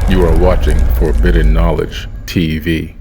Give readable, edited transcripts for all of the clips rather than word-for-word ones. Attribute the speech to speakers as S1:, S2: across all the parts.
S1: You are watching Forbidden Knowledge TV.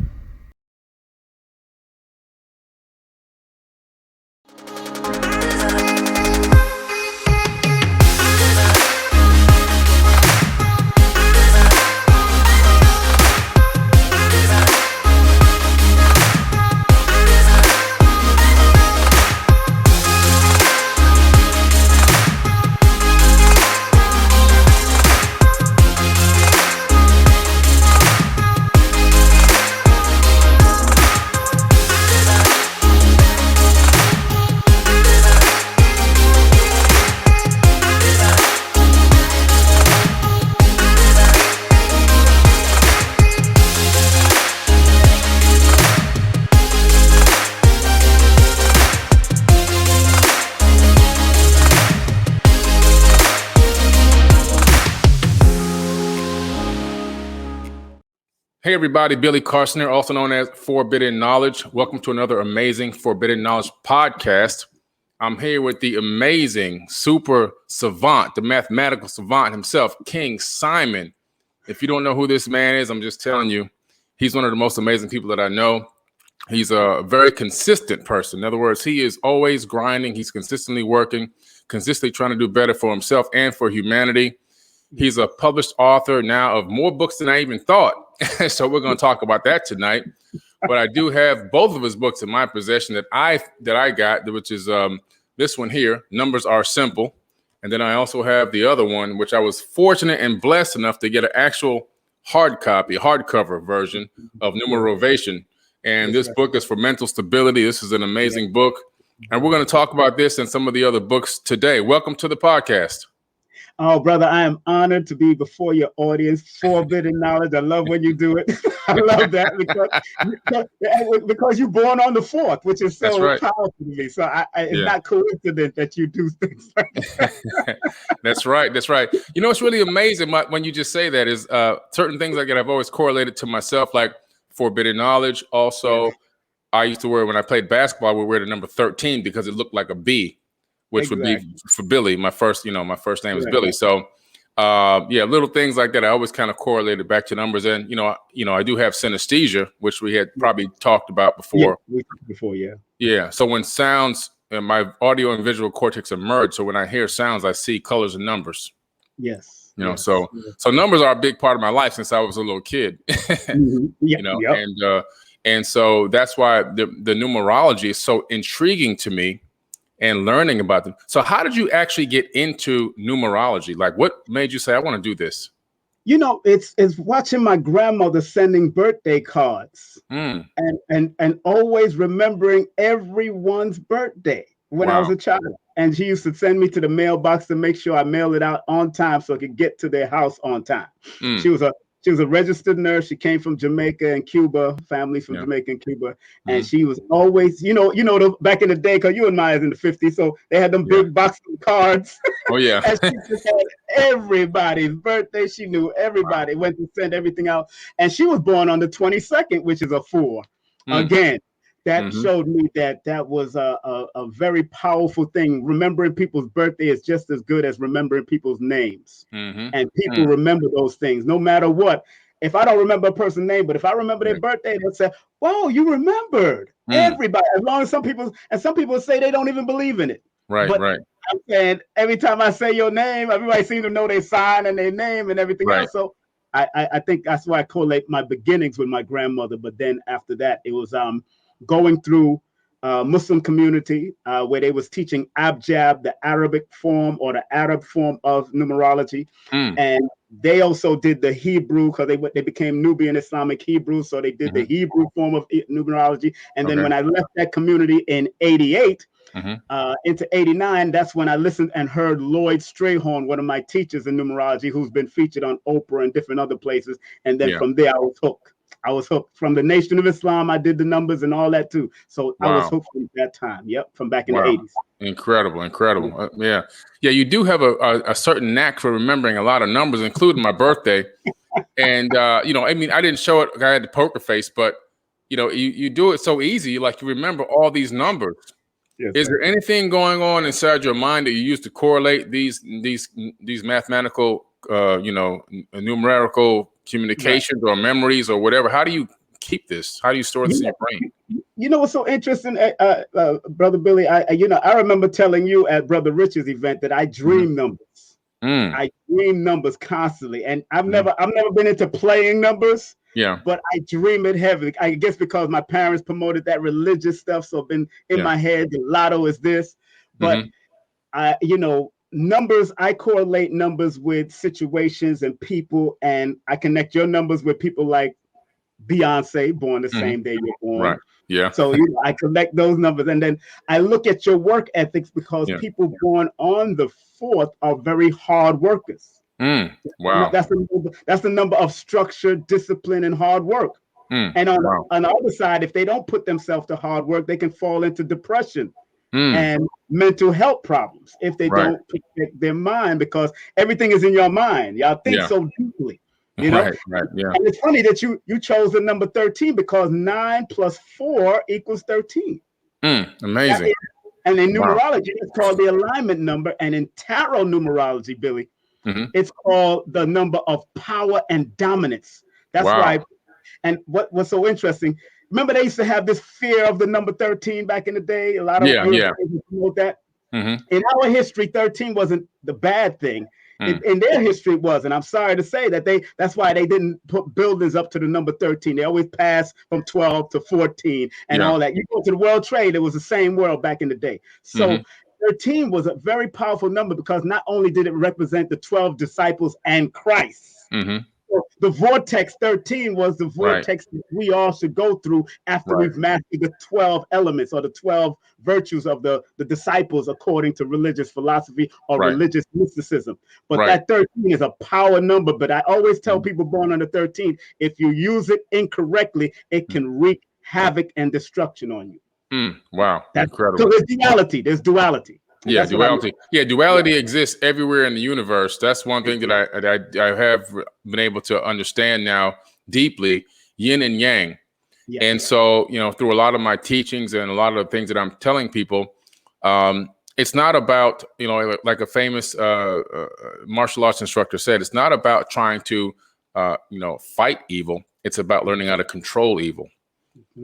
S1: Hey everybody, Billy Carson here, also known as 4bidden Knowledge. Welcome to another amazing Forbidden Knowledge podcast. I'm here with the amazing super savant, the mathematical savant himself, King Simon. If you don't know who this man is, I'm just telling you, he's one of the most amazing people that I know. He's a very consistent person. In other words, he is always grinding. He's consistently working, consistently trying to do better for himself and for humanity. He's a published author now of more books than I even thought. So we're going to talk about that tonight. But I do have both of his books in my possession that I got, which is this one here, Numbers Are Simple. And then I also have the other one, which I was fortunate and blessed enough to get an actual hardcover version of Numerovation. And this book is for mental stability. This is an amazing book. And we're going to talk about this and some of the other books today. Welcome to the podcast.
S2: Oh, brother, I am honored to be before your audience. Forbidden Knowledge. I love when you do it. I love that because you're born on the 4th, which is so powerful to me. So it's not coincident that you do things like that.
S1: That's right. That's right. You know, it's really amazing when you just say that is certain things like that I've always correlated to myself, like Forbidden Knowledge. Also, I used to wear, when I played basketball, we wear the number 13 because it looked like a B. Which would be for Billy. My first name is Billy. So, little things like that. I always kind of correlated back to numbers. And, I do have synesthesia, which we had probably talked about before. Yeah. So when sounds, my audio and visual cortex emerge. So when I hear sounds, I see colors and numbers.
S2: Yes.
S1: So numbers are a big part of my life since I was a little kid. And so that's why the numerology is so intriguing to me. And learning about them. So how did you actually get into numerology? Like, what made you say, I want to do this?
S2: You know, it's watching my grandmother sending birthday cards and always remembering everyone's birthday when I was a child. And she used to send me to the mailbox to make sure I mailed it out on time so I could get to their house on time. She was a registered nurse. She came from Jamaica and Cuba, family from Jamaica and Cuba. And she was always, back in the day, because you and I is in the 50s, so they had them big boxes of cards.
S1: Oh, yeah.
S2: And she just had everybody's birthday. She knew everybody, went to send everything out. And she was born on the 22nd, which is a 4. Again, that showed me that was a very powerful thing. Remembering people's birthday is just as good as remembering people's names. And people remember those things no matter what. If I don't remember a person's name, but if I remember their birthday, they'll say, "Whoa, you remembered." Everybody, as long as some people say they don't even believe in it.
S1: Right.
S2: I'm saying every time I say your name, everybody seems to know their sign and their name and everything else. So I think that's why I correlate my beginnings with my grandmother. But then after that, it was going through Muslim community where they was teaching abjad, the Arabic form or the Arab form of numerology. And they also did the Hebrew because they became Nubian Islamic Hebrew. So they did the Hebrew form of numerology. And then when I left that community in 88 into 89, that's when I listened and heard Lloyd Strayhorn, one of my teachers in numerology, who's been featured on Oprah and different other places. And then from there, I was hooked. From the Nation of Islam. I did the numbers and all that too. So I was hooked from that time. From back in the 80s.
S1: Incredible. Yeah. You do have a certain knack for remembering a lot of numbers, including my birthday. And, I didn't show it. I had the poker face, but, you do it so easy. Like you remember all these numbers. Yes, is there anything going on inside your mind that you use to correlate these mathematical numerical communications or memories or whatever? How do you keep this? How do you store this in your brain?
S2: You know what's so interesting, Brother Billy? I remember telling you at Brother Rich's event that I dream numbers. I dream numbers constantly, and I've never been into playing numbers.
S1: Yeah,
S2: but I dream it heavily. I guess because my parents promoted that religious stuff, so been in my head. The lotto is this, but numbers. I correlate numbers with situations and people, and I connect your numbers with people like Beyonce, born the same day you're born.
S1: Right. Yeah.
S2: So I collect those numbers, and then I look at your work ethics because people born on the 4th are very hard workers.
S1: Wow.
S2: That's the number of structure, discipline, and hard work. And on the other side, if they don't put themselves to hard work, they can fall into depression and mental health problems if they don't protect their mind, because everything is in your mind. Y'all think so deeply.
S1: Right. Yeah.
S2: And it's funny that you chose the number 13 because 9 plus 4 equals 13.
S1: Amazing.
S2: And in numerology, it's called the alignment number. And in tarot numerology, Billy, it's called the number of power and dominance. That's why. And what's so interesting, remember they used to have this fear of the number 13 back in the day? A lot of promote that. In our history, 13 wasn't the bad thing. In their history, it was. And I'm sorry to say that's why they didn't put buildings up to the number 13. They always passed from 12 to 14 and all that. You go to the World Trade, it was the same world back in the day. So 13 was a very powerful number because not only did it represent the 12 disciples and Christ, so the vortex 13 was the vortex that we all should go through after we've mastered the 12 elements or the 12 virtues of the disciples according to religious philosophy or religious mysticism. But that 13 is a power number. But I always tell people born on the 13, if you use it incorrectly, it can wreak havoc and destruction on you.
S1: Wow. That's incredible.
S2: So there's duality. There's duality.
S1: Yeah, duality. Duality exists everywhere in the universe. That's one thing that I have been able to understand now deeply, yin and yang. And so, through a lot of my teachings and a lot of the things that I'm telling people, it's not about, like a famous martial arts instructor said, it's not about trying to, fight evil. It's about learning how to control evil.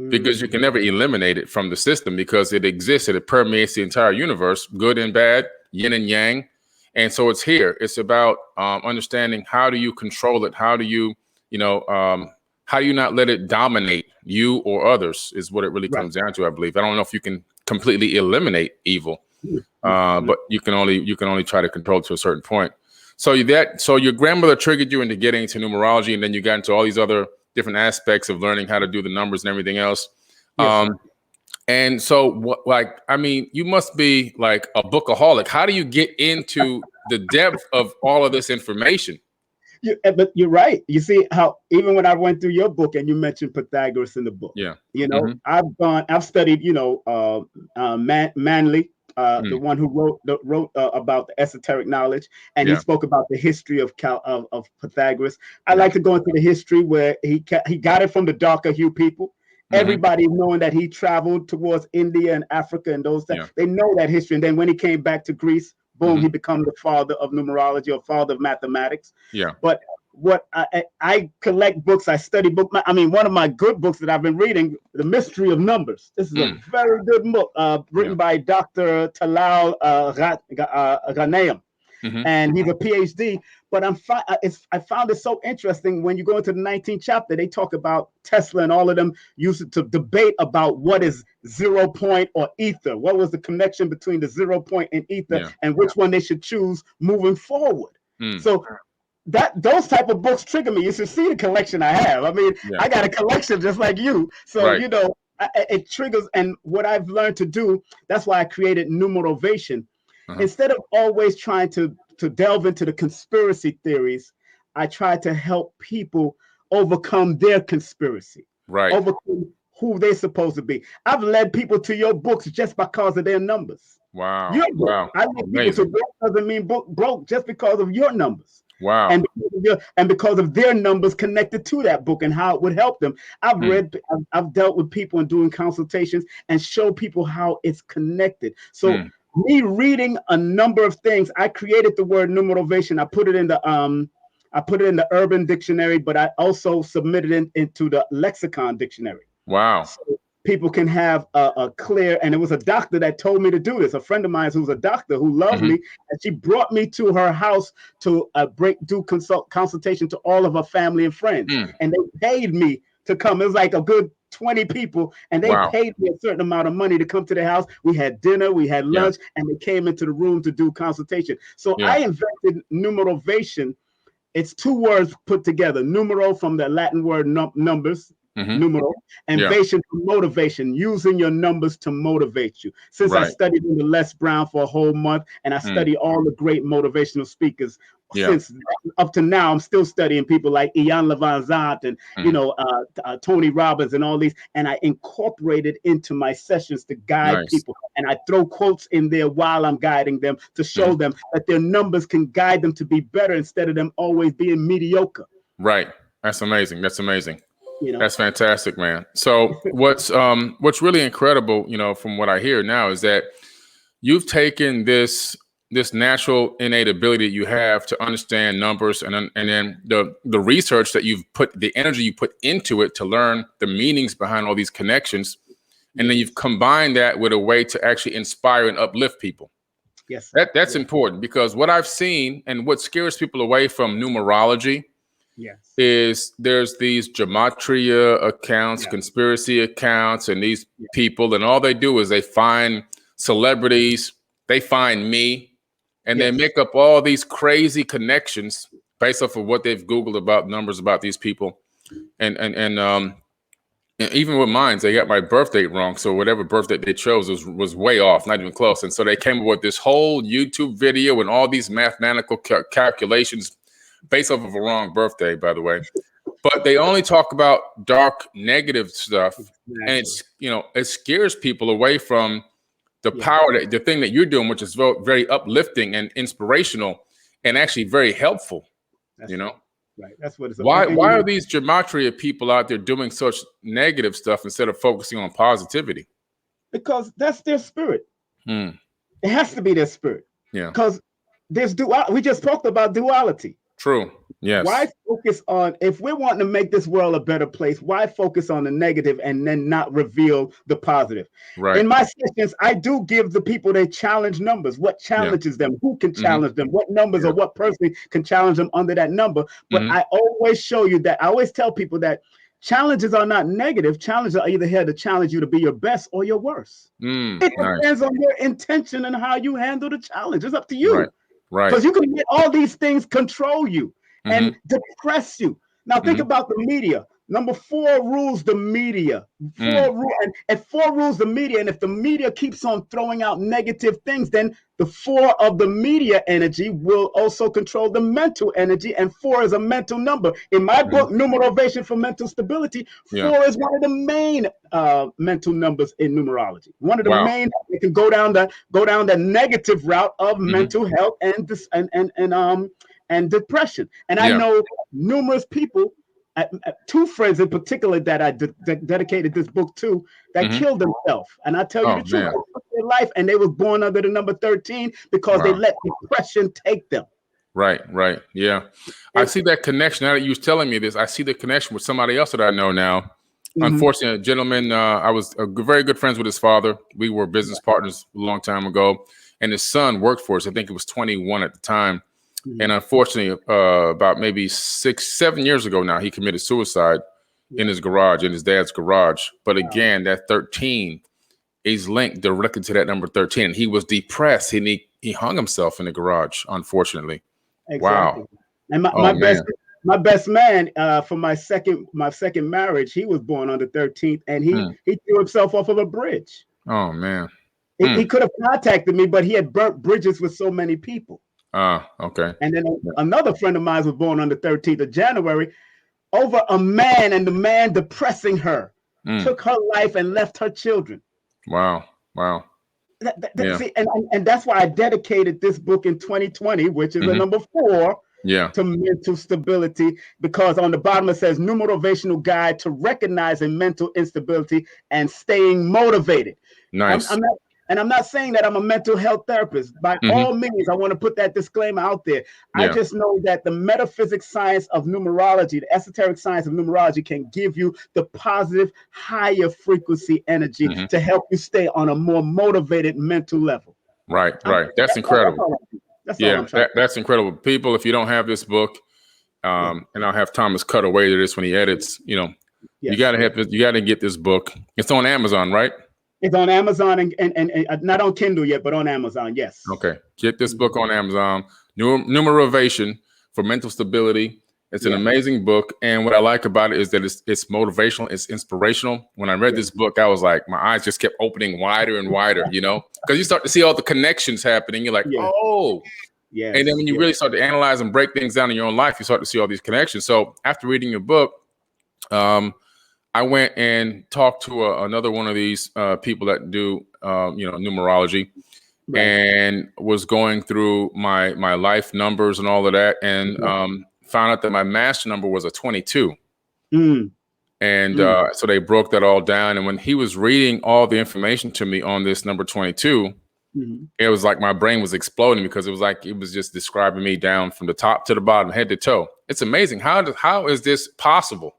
S1: Because you can never eliminate it from the system because it exists and it permeates the entire universe, good and bad, yin and yang. And so it's here. It's about understanding how do you control it? How do you, how do you not let it dominate you or others is what it really comes down to, I believe. I don't know if you can completely eliminate evil, but you can only try to control it to a certain point. So your grandmother triggered you into getting into numerology, and then you got into all these other different aspects of learning how to do the numbers and everything else. And so you must be like a bookaholic. How do you get into the depth of all of this information?
S2: But you're right. You see how even when I went through your book and you mentioned Pythagoras in the book, I've studied, Manley, the one who wrote about the esoteric knowledge, and he spoke about the history of Pythagoras. I like to go into the history where he got it from the darker hue people. Everybody knowing that he traveled towards India and Africa and those things, they know that history. And then when he came back to Greece, boom, he became the father of numerology or father of mathematics. But what I collect books, I study books. One of my good books that I've been reading, The Mystery of Numbers. This is a very good book written by Dr. Talal Ghanem. And he's a PhD. But I found it so interesting when you go into the 19th chapter, they talk about Tesla and all of them used it to debate about what is 0 point or ether. What was the connection between the 0 point and ether and which one they should choose moving forward. So those type of books trigger me. You should see the collection I have. I got a collection just like you. So, it triggers. And what I've learned to do, that's why I created Numerovation. Instead of always trying to delve into the conspiracy theories, I try to help people overcome their conspiracy, overcome who they're supposed to be. I've led people to your books just because of their numbers.
S1: Wow.
S2: I led people to broke doesn't mean broke just because of your numbers.
S1: Wow.
S2: And because of their numbers connected to that book and how it would help them. I've dealt with people and doing consultations and show people how it's connected. So me reading a number of things, I created the word numerovation. I put it in the Urban Dictionary, but I also submitted it into the Lexicon Dictionary.
S1: Wow.
S2: So people can have a clear, and it was a doctor that told me to do this. A friend of mine who's a doctor who loved me, and she brought me to her house to do consultation to all of her family and friends, and they paid me to come. It was like a good 20 people, and they paid me a certain amount of money to come to their house. We had dinner, we had lunch, and they came into the room to do consultation. So I invented numerovation. It's two words put together: numero, from the Latin word numbers, numero, and vation, motivation, using your numbers to motivate you. Since I studied under Les Brown for a whole month, and I study all the great motivational speakers, since up to now, I'm still studying people like Ian Levin Zant and Tony Robbins and all these, and I incorporate it into my sessions to guide people. And I throw quotes in there while I'm guiding them to show them that their numbers can guide them to be better instead of them always being mediocre.
S1: Right. That's amazing. That's amazing. That's fantastic, man. So what's really incredible, from what I hear now, is that you've taken this natural innate ability that you have to understand numbers, and then the research that you've put, the energy you put into it to learn the meanings behind all these connections, and then you've combined that with a way to actually inspire and uplift people.
S2: Yes,
S1: that's important, because what I've seen and what scares people away from numerology is there's these gematria accounts, conspiracy accounts, and these people, and all they do is they find celebrities, they find me, and they make up all these crazy connections based off of what they've Googled about numbers about these people. And even with mine, they got my birth date wrong. So whatever birthday they chose was way off, not even close. And so they came up with this whole YouTube video and all these mathematical calculations based off of a wrong birthday, by the way. But they only talk about dark, negative stuff. And it scares people away from the power, the thing that you're doing, which is very uplifting and inspirational and actually very helpful.
S2: Right. That's what it's
S1: about. Why are these gematria people out there doing such negative stuff instead of focusing on positivity?
S2: Because that's their spirit. It has to be their spirit.
S1: Yeah.
S2: Because there's we just talked about duality.
S1: True. Yes.
S2: Why focus on, if we're wanting to make this world a better place, why focus on the negative and then not reveal the positive?
S1: Right.
S2: In my sessions, I do give the people their challenge numbers. What challenges them? Who can challenge them? What numbers or what person can challenge them under that number? But I always show you that. I always tell people that challenges are not negative. Challenges are either here to challenge you to be your best or your worst. It depends on your intention and how you handle the challenge. It's up to you.
S1: Right.
S2: Because you can let all these things control you and depress you. Now think about the media. Number 4 rules the media. 4 rules the media. And if the media keeps on throwing out negative things, then the 4 of the media energy will also control the mental energy. And 4 is a mental number. In my book, Numerovation for Mental Stability, 4 is one of the main mental numbers in numerology. One of the main. It can go down the negative route of mental health and depression. And I know numerous people, 2 friends in particular that I dedicated this book to, that killed themselves. And I tell you the truth, they took their life, and they was born under the number 13 because they let depression take them.
S1: Right. Yeah. I see that connection. Now that you was telling me this, I see the connection with somebody else that I know now. Unfortunately, a gentleman, I was very good friends with his father. We were business partners a long time ago. And his son worked for us. I think it was 21 at the time. And unfortunately, about maybe 6-7 years ago now, he committed suicide in his garage, in his dad's garage. But again, that 13 is linked directly to that number 13. And he was depressed, and he hung himself in the garage, unfortunately.
S2: Exactly.
S1: Wow.
S2: And my best man for my second marriage, he was born on the 13th, and he threw himself off of a bridge.
S1: Oh man.
S2: He could have contacted me, but he had burnt bridges with so many people.
S1: Okay.
S2: And then another friend of mine was born on the 13th of January over a man, and the man depressing her took her life and left her children.
S1: Wow.
S2: See, and that's why I dedicated this book in 2020, which is a number 4 to mental stability, because on the bottom it says Numerovational Guide to Recognizing Mental Instability and Staying Motivated.
S1: Nice.
S2: And I'm not saying that I'm a mental health therapist. By all means, I want to put that disclaimer out there. I just know that the metaphysics science of numerology, the esoteric science of numerology, can give you the positive, higher frequency energy to help you stay on a more motivated mental level.
S1: Right. That's incredible. That's incredible. People, if you don't have this book, and I'll have Thomas cut away to this when he edits, you gotta have this, you gotta get this book. It's on Amazon, right?
S2: It's on Amazon and not on Kindle yet, but on Amazon, yes.
S1: Okay. Get this book on Amazon, Numerovation for Mental Stability. It's an amazing book. And what I like about it is that it's motivational, it's inspirational. When I read this book, I was like, my eyes just kept opening wider and wider, because you start to see all the connections happening. You're like, oh. Yeah. And then when you really start to analyze and break things down in your own life, you start to see all these connections. So after reading your book, I went and talked to another one of these people that do, numerology, and was going through my life numbers and all of that, and found out that my master number was a 22. And so they broke that all down. And when he was reading all the information to me on this number 22, it was like my brain was exploding, because it was like it was just describing me down from the top to the bottom, head to toe. It's amazing. How is this possible?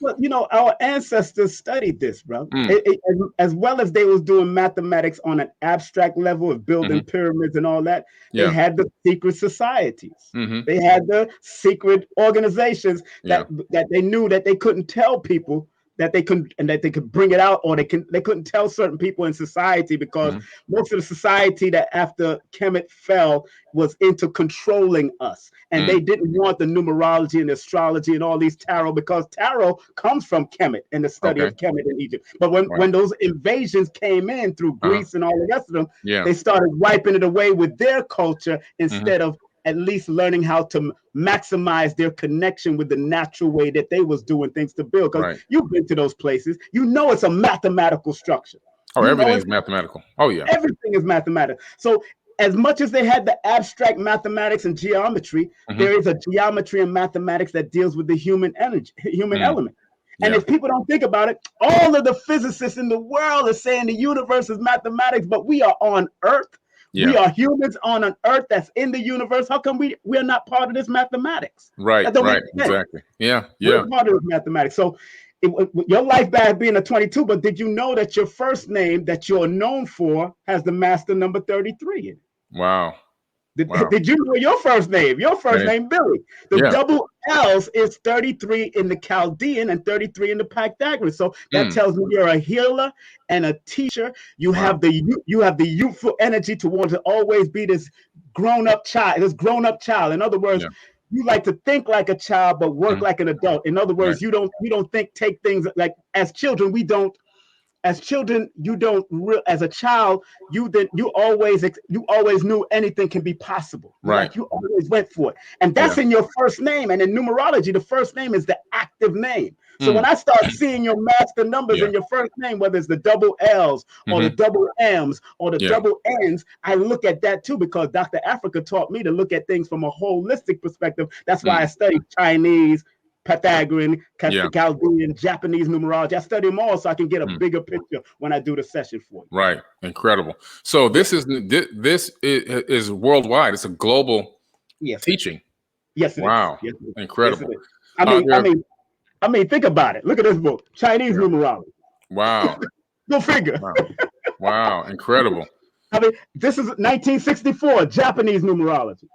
S2: Well, our ancestors studied this, bro. As well as they was doing mathematics on an abstract level of building pyramids and all that, they had the secret societies. They had the secret organizations that they knew that they couldn't tell people that they could bring it out, or they couldn't tell certain people in society, because most of the society that after Kemet fell was into controlling us, and they didn't want the numerology and astrology and all these tarot, because tarot comes from Kemet and the study of Kemet in Egypt. But when those invasions came in through Greece and all the rest of them, they started wiping it away with their culture instead of at least learning how to maximize their connection with the natural way that they was doing things to build. Because you've been to those places, it's a mathematical structure.
S1: Everything's mathematical. Oh yeah,
S2: everything is mathematical. So as much as they had the abstract mathematics and geometry, there is a geometry and mathematics that deals with the human energy, human element. And if people don't think about it, all of the physicists in the world are saying the universe is mathematics, but we are on Earth. We are humans on an Earth that's in the universe. How come we're not part of this mathematics?
S1: Right, exactly.
S2: We're part of this mathematics. So your life back being a 22, but did you know that your first name that you're known for has the master number 33 in it?
S1: Wow.
S2: Did you know your first name? Your first name, Billy. The double L's is 33 in the Chaldean and 33 in the Pythagorean. So that tells me you're a healer and a teacher. You have the youthful energy to want to always be this grown-up child. In other words, you like to think like a child but work like an adult. In other words, you don't take things like, as children, we don't. As children, as a child, you always knew anything can be possible.
S1: Right.
S2: Like you always went for it. And that's in your first name. And in numerology, the first name is the active name. So when I start seeing your master numbers in your first name, whether it's the double L's or the double M's or the double N's, I look at that too, because Dr. Africa taught me to look at things from a holistic perspective. That's why I studied Chinese, Pythagorean, Chaldean, Japanese numerology. I study them all so I can get a bigger picture when I do the session for you.
S1: Right. Incredible. So this is worldwide. It's a global teaching.
S2: Yes, it
S1: is.
S2: Yes,
S1: incredible.
S2: Yes, I mean, think about it. Look at this book, Chinese numerology.
S1: Wow.
S2: Go figure.
S1: Wow. Incredible.
S2: I mean, this is 1964, Japanese numerology.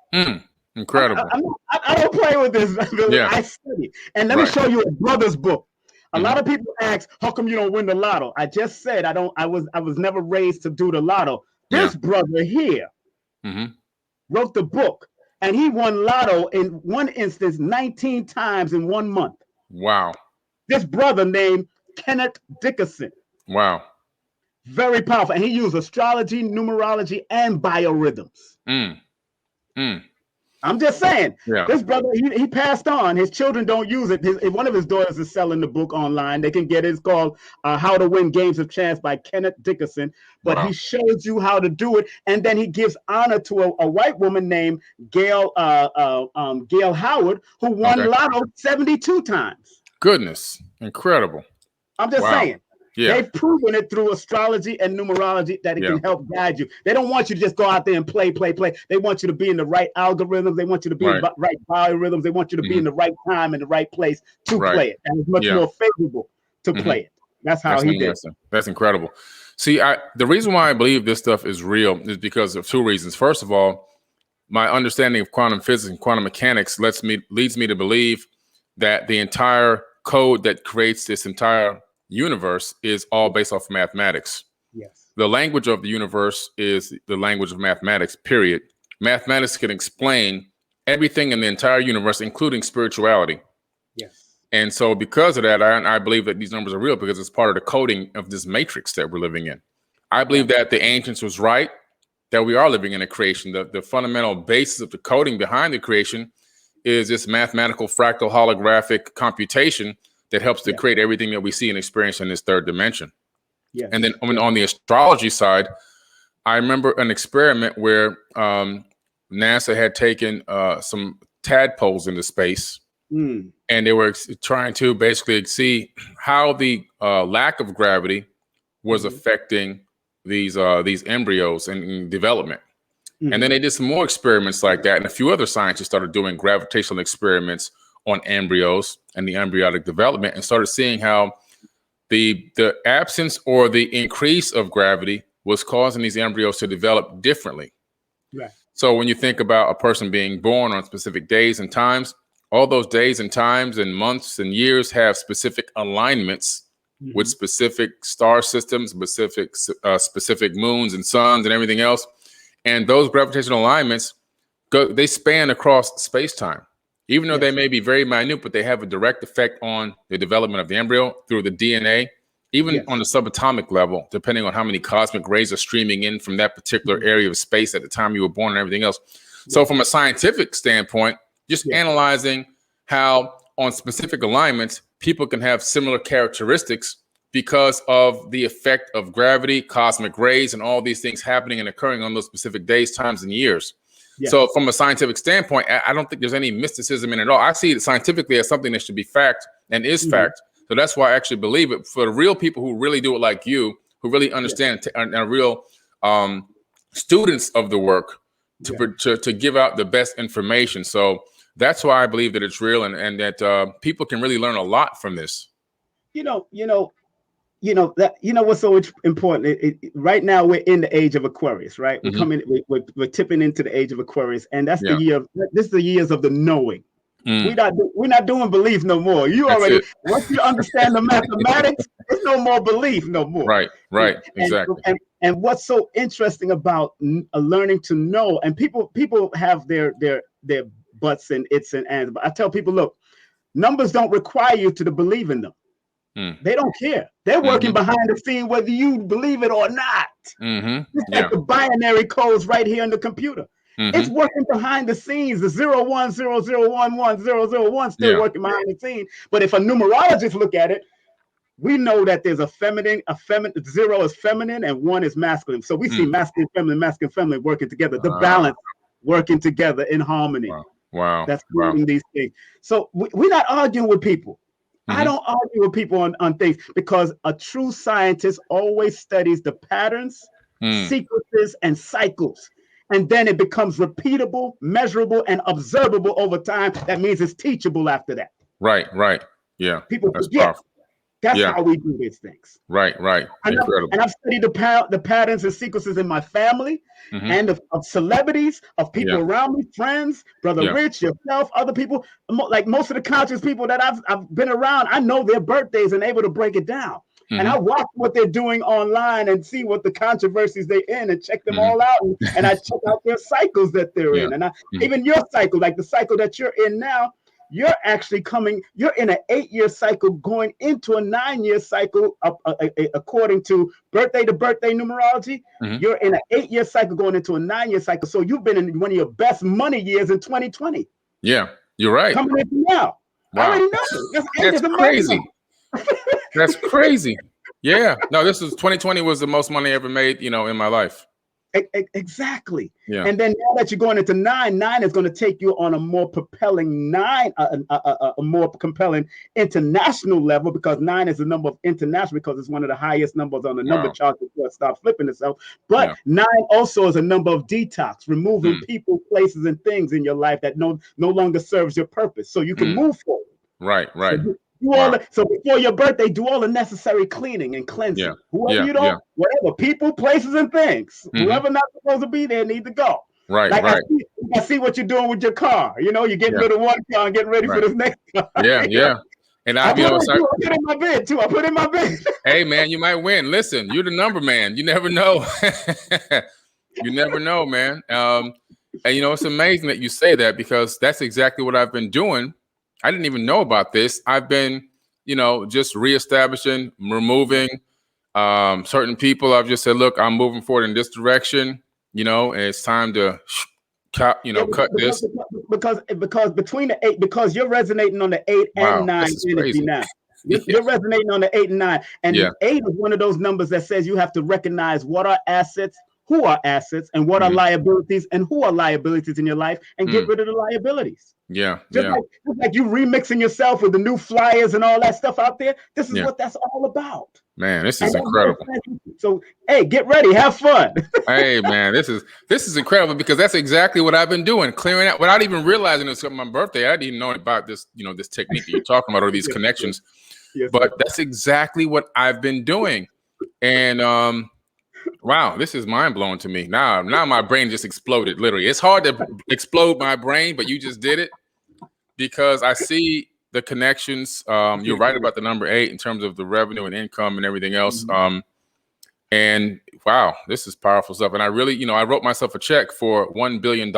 S1: Incredible.
S2: I don't play with this. I study. And let me show you a brother's book. A lot of people ask, how come you don't win the lotto? I just said I was never raised to do the lotto. This brother here wrote the book, and he won lotto in one instance 19 times in 1 month.
S1: Wow.
S2: This brother named Kenneth Dickerson.
S1: Wow.
S2: Very powerful. And he used astrology, numerology, and biorhythms. I'm just saying, this brother, he passed on. His children don't use it. One of his daughters is selling the book online. They can get it. It's called How to Win Games of Chance by Kenneth Dickerson. But he shows you how to do it. And then he gives honor to a white woman named Gail Howard, who won lotto 72 times.
S1: Goodness. Incredible.
S2: I'm just saying.
S1: Yeah.
S2: They've proven it through astrology and numerology that it can help guide you. They don't want you to just go out there and play. They want you to be in the right algorithms. They want you to be in the right biorhythms. They want you to be in the right time and the right place to play it. And it's much more favorable to play it. That's how he did.
S1: That's incredible. See, the reason why I believe this stuff is real is because of two reasons. First of all, my understanding of quantum physics and quantum mechanics leads me to believe that the entire code that creates this entire universe is all based off of mathematics.
S2: Yes.
S1: The language of the universe is the language of mathematics, period. Mathematics can explain everything in the entire universe, including spirituality.
S2: Yes.
S1: And so because of that, I believe that these numbers are real because it's part of the coding of this matrix that we're living in. I believe that the ancients was right, that we are living in a creation. The fundamental basis of the coding behind the creation is this mathematical fractal holographic computation that helps to create everything that we see and experience in this third dimension. Yeah. And then on the astrology side, I remember an experiment where NASA had taken some tadpoles into space, and they were trying to basically see how the lack of gravity was affecting these embryos in development. And then they did some more experiments like that, and a few other scientists started doing gravitational experiments on embryos and the embryonic development, and started seeing how the absence or the increase of gravity was causing these embryos to develop differently. Right. So when you think about a person being born on specific days and times, all those days and times and months and years have specific alignments with specific star systems, specific moons and suns and everything else. And those gravitational alignments, they span across space-time. Even though they may be very minute, but they have a direct effect on the development of the embryo through the DNA, even on the subatomic level, depending on how many cosmic rays are streaming in from that particular area of space at the time you were born and everything else. So from a scientific standpoint, just analyzing how on specific alignments, people can have similar characteristics because of the effect of gravity, cosmic rays, and all these things happening and occurring on those specific days, times, and years. Yes. So from a scientific standpoint, I don't think there's any mysticism in it at all. I see it scientifically as something that should be fact and is fact. So that's why I actually believe it. For the real people who really do it like you, who really understand and are real students of the work to give out the best information. So that's why I believe that it's real and that people can really learn a lot from this.
S2: What's so important. Right now we're in the age of Aquarius, right? We're tipping into the age of Aquarius, and that's the year. This is the years of the knowing. We're not doing belief no more. Once you understand the mathematics, there's no more belief no more.
S1: Right, exactly.
S2: And what's so interesting about learning to know, and people have their buts and its and ands, but I tell people, look, numbers don't require you to believe in them. They don't care. They're working behind the scene, whether you believe it or not. It's like the binary codes right here in the computer. It's working behind the scenes. The 010011001 still working behind the scenes. But if a numerologist look at it, we know that there's a feminine. Zero is feminine and one is masculine. So we see masculine, feminine working together. The balance working together in harmony.
S1: Wow.
S2: That's creating these things. So we're not arguing with people. I don't argue with people on things because a true scientist always studies the patterns, sequences, and cycles. And then it becomes repeatable, measurable, and observable over time. That means it's teachable after that.
S1: Right. Yeah.
S2: People forget. That's how we do these things.
S1: Right. Incredible.
S2: And I've studied the patterns and sequences in my family and of celebrities, of people around me, friends, Brother Rich, yourself, other people. Like most of the conscious people that I've been around, I know their birthdays and able to break it down. And I watch what they're doing online and see what the controversies they're in and check them all out. And I check out their cycles that they're in. And even your cycle, like the cycle that you're in now, you're actually you're in an 8-year cycle going into a 9-year cycle according to birthday to birthday numerology. You're in an 8-year cycle going into a 9-year cycle. So you've been in one of your best money years in 2020.
S1: Yeah, you're right.
S2: Coming in now. Wow. I already know.
S1: That's crazy. That's crazy. Yeah. No, 2020 was the most money I ever made, in my life.
S2: Exactly.
S1: Yeah.
S2: And then now that you're going into 9 is going to take you on a more propelling a more compelling international level, because 9 is the number of international, because it's one of the highest numbers on the number chart before it starts flipping itself. But 9 also is a number of detox, removing people, places, and things in your life that no longer serves your purpose, so you can move forward.
S1: Right.
S2: So before your birthday, do all the necessary cleaning and cleansing. Whoever you don't, whatever, people, places, and things. Whoever not supposed to be there need to go.
S1: Right.
S2: I see what you're doing with your car. You know, you're getting rid of one car and getting ready for this next car.
S1: Yeah. And I put
S2: in my bid too. I put in my bid.
S1: Hey man, you might win. Listen, you're the number man. You never know. You never know, man. And it's amazing that you say that, because that's exactly what I've been doing. I didn't even know about this. I've been, just reestablishing, removing certain people. I've just said, look, I'm moving forward in this direction, and it's time to, cut this.
S2: Because between the 8, because you're resonating on the 8 and 9 energy now. You're resonating on the 8 and 9. And 8 is one of those numbers that says you have to recognize what are assets, who are assets, and what are liabilities, and who are liabilities in your life, and get rid of the liabilities. Just like you remixing yourself with the new flyers and all that stuff out there. This is what that's all about.
S1: Man, this is incredible.
S2: So, hey, get ready, have fun.
S1: Hey, man, this is incredible, because that's exactly what I've been doing, clearing out without even realizing it's my birthday. I didn't even know about this, this technique that you're talking about, or these connections. But that's exactly what I've been doing. And wow, this is mind blowing to me. Now my brain just exploded. Literally, it's hard to explode my brain, but you just did it, because I see the connections. You're right about the number 8 in terms of the revenue and income and everything else. And wow, this is powerful stuff. And I really, I wrote myself a check for $1 billion,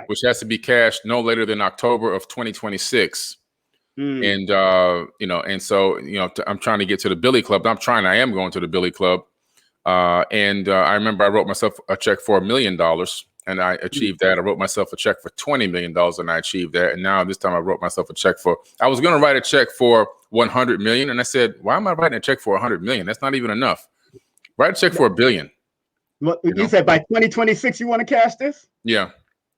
S1: which has to be cashed no later than October of 2026. And and so I'm trying to get to the Billy Club. I am going to the Billy Club. And I remember I wrote myself a check for $1 million, and I achieved that. I wrote myself a check for $20 million, and I achieved that. And now this time I wrote myself a check I was going to write a check for 100 million. And I said, why am I writing a check for 100 million? That's not even enough. Write a check for $1 billion.
S2: Well, you said by 2026, you want to cash this?
S1: Yeah.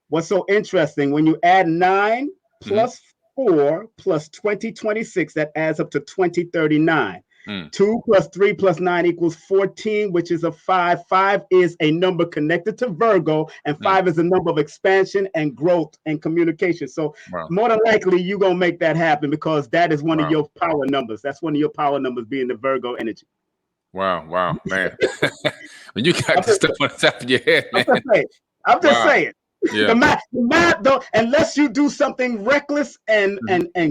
S2: What's so interesting, when you add 9 plus 4 plus 2026, that adds up to 2039. 2 plus 3 plus 9 equals 14, which is a 5. 5 is a number connected to Virgo, and 5 is a number of expansion and growth and communication. So more than likely, you're going to make that happen, because that is one of your power numbers. That's one of your power numbers, being the Virgo energy.
S1: Wow, man. When you got this stuff on the top of your head, man.
S2: I'm just saying. Yeah. The math, though, unless you do something reckless and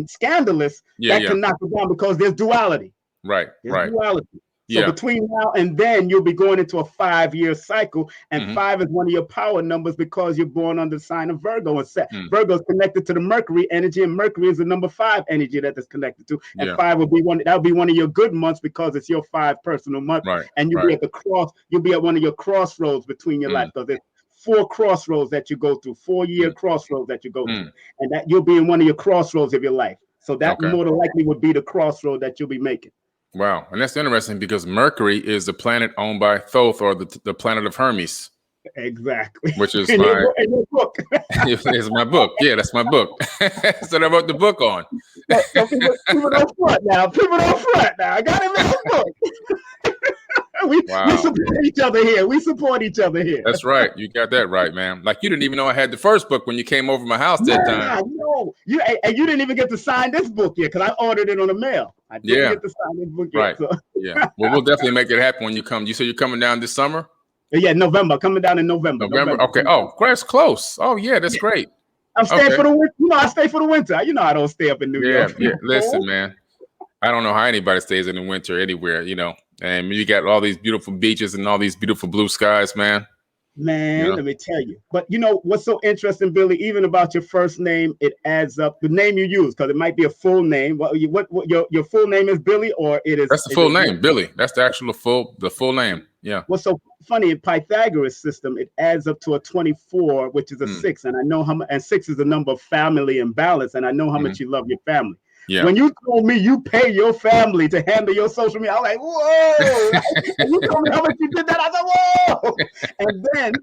S2: scandalous, that can knock it down, because there's duality.
S1: Right.
S2: Duality. So between now and then, you'll be going into a 5-year cycle, and 5 is one of your power numbers, because you're born under the sign of Virgo. And Virgo is connected to the Mercury energy, and Mercury is the number 5 energy that is connected to. And 5 will be one of your good months, because it's your 5 personal month. And you'll be at you'll be at one of your crossroads between your life, because there's 4 crossroads that you go through, 4-year crossroads that you go through, and that you'll be in one of your crossroads of your life. So that more than likely would be the crossroad that you'll be making.
S1: Wow. And that's interesting, because Mercury is the planet owned by Thoth, or the planet of Hermes.
S2: Exactly.
S1: Which is
S2: in your book.
S1: It's my book. Yeah, that's my book. That's what I wrote the book on.
S2: So people don't front now. People don't front now. I got it in the book. We support each other here. We support each other here.
S1: That's right. You got that right, man. Like, you didn't even know I had the first book when you came over my house that time.
S2: No, you didn't even get to sign this book yet, because I ordered it on the mail. I didn't get to sign this book yet. So.
S1: Yeah. Well, we'll definitely make it happen when you come. You said you're coming down this summer?
S2: Yeah, November. Coming down in November.
S1: Okay. Oh, that's close. Oh, yeah, that's great.
S2: I'm staying for the winter. I stay for the winter. I don't stay up in New York.
S1: Yeah. Listen, man. I don't know how anybody stays in the winter anywhere, and you got all these beautiful beaches and all these beautiful blue skies, man.
S2: Let me tell you. But what's so interesting, Billy, even about your first name, it adds up. The name you use, because it might be a full name. What your full name is, Billy, or it is?
S1: That's the full name, Billy. That's the actual full name. Yeah.
S2: What's so funny, in Pythagoras system, it adds up to a 24, which is a 6. And I know and 6 is the number of family and balance. And I know how much you love your family.
S1: Yeah.
S2: When you told me you pay your family to handle your social media, I was like, whoa. And you told me how much you did that. I said, whoa. And then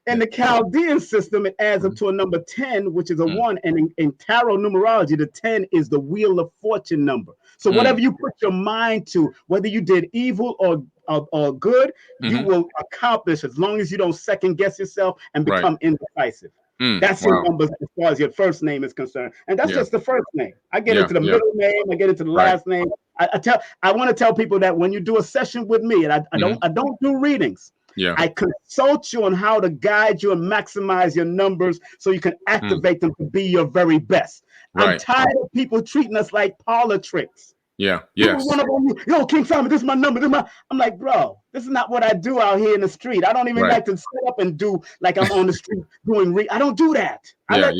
S2: in the Chaldean system, it adds up to a number 10, which is a 1. And in tarot numerology, the 10 is the wheel of fortune number. So whatever you put your mind to, whether you did evil or good, you will accomplish as long as you don't second guess yourself and become indecisive. That's your numbers as far as your first name is concerned. And that's just the first name. I get into the middle name, I get into the last name. I want to tell people that when you do a session with me, and I don't do readings. Yeah. I consult you on how to guide you and maximize your numbers so you can activate them to be your very best. Right. I'm tired of people treating us like parlor tricks. Yeah. Yes. Run up on you. Yo, King Simon, this is my number. I'm like, bro, this is not what I do out here in the street. I don't even like to sit up and do like I'm on the street doing. I don't do that. I let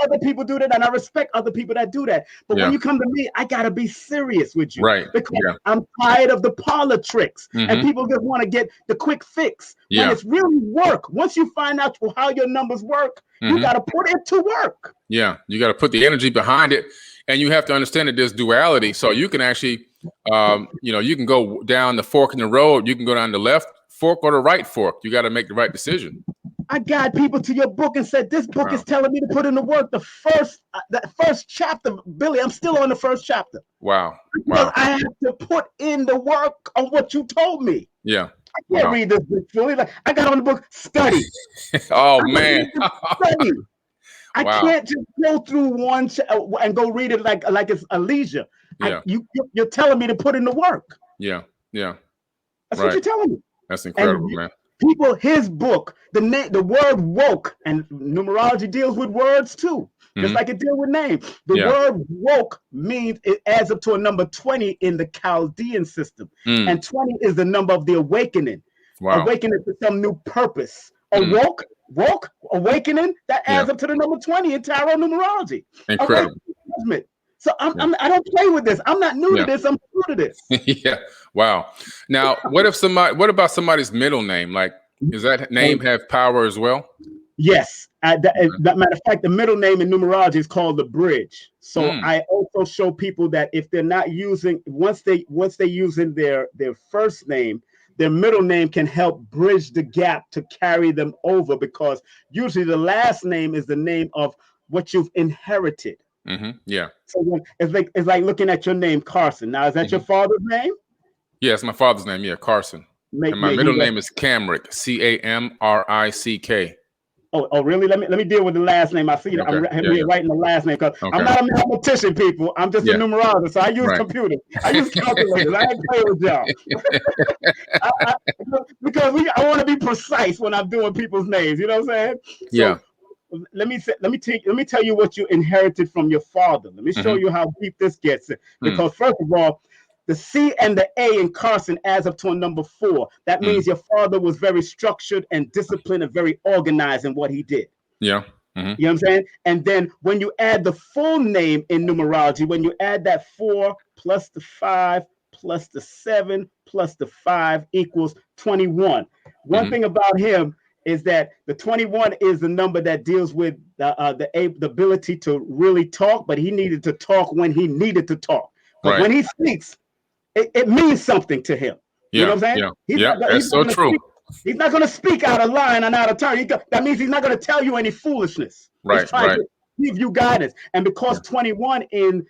S2: other people do that, and I respect other people that do that. But when you come to me, I gotta be serious with you, because I'm tired of the parlor tricks, and people just want to get the quick fix. When it's really work. Once you find out how your numbers work, you gotta put it to work. Yeah, you gotta put the energy behind it. And you have to understand that there's duality. So you can actually, you can go down the fork in the road. You can go down the left fork or the right fork. You got to make the right decision. I guide people to your book and said, this book is telling me to put in the work. The first chapter, Billy, I'm still on the first chapter. Wow. Because I have to put in the work on what you told me. Yeah. I can't read this book, Billy. Like, I got on the book, study. Oh, man. Study. I can't just go through one and go read it like it's a leisure. Yeah. You're telling me to put in the work. Yeah. Yeah. That's what you're telling me. That's incredible, man. People, his book, the word woke, and numerology deals with words too, just like it deals with names. The word woke means it adds up to a number 20 in the Chaldean system. And 20 is the number of the awakening. Wow. Awakening to some new purpose. Woke, awakening, that adds up to the number 20 in tarot numerology. Incredible. So I don't play with this. I'm not new to this. I'm true to this. Yeah. Wow. Now, what about somebody's middle name? Like, does that name have power as well? Yes. Matter of fact, the middle name in numerology is called the bridge. So I also show people that if they're not using, once they're using their first name, their middle name can help bridge the gap to carry them over, because usually the last name is the name of what you've inherited. Yeah. So it's like looking at your name, Carson. Now, is that your father's name? Yeah, it's my father's name. Yeah, Carson. And my middle name is Camrick, Camrick. Oh, really? Let me deal with the last name. I see it. I'm writing the last name because I'm not a mathematician, people. I'm just a numerologist. So I use computers. I use calculators. I ain't playing with y'all. Because I want to be precise when I'm doing people's names. You know what I'm saying? Yeah. So, let me tell you what you inherited from your father. Let me show you how deep this gets. Because first of all, the C and the A in Carson adds up to a number 4. That means your father was very structured and disciplined and very organized in what he did. Yeah. You know what I'm saying? And then when you add the full name in numerology, when you add that 4 plus the 5 plus the 7 plus the 5 equals 21. One thing about him is that the 21 is the number that deals with the ability to really talk, but he needed to talk when he needed to talk. But when he speaks, it means something to him. You know what I'm saying? That's so true. He's not going to speak out of line and out of turn. That means he's not going to tell you any foolishness. He's trying to give you guidance. And because 21 in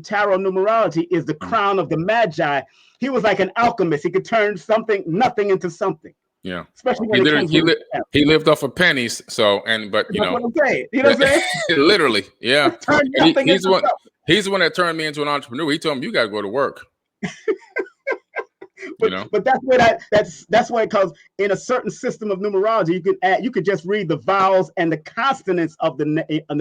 S2: tarot numerology is the crown of the Magi, he was like an alchemist. He could turn nothing into something. Yeah, especially when he lived off of pennies. So but you know what I'm saying. You know what I'm saying? Literally, yeah. He's the one that turned me into an entrepreneur. He told me you got to go to work. But that's where that's why, because in a certain system of numerology, you could just read the vowels and the consonants of the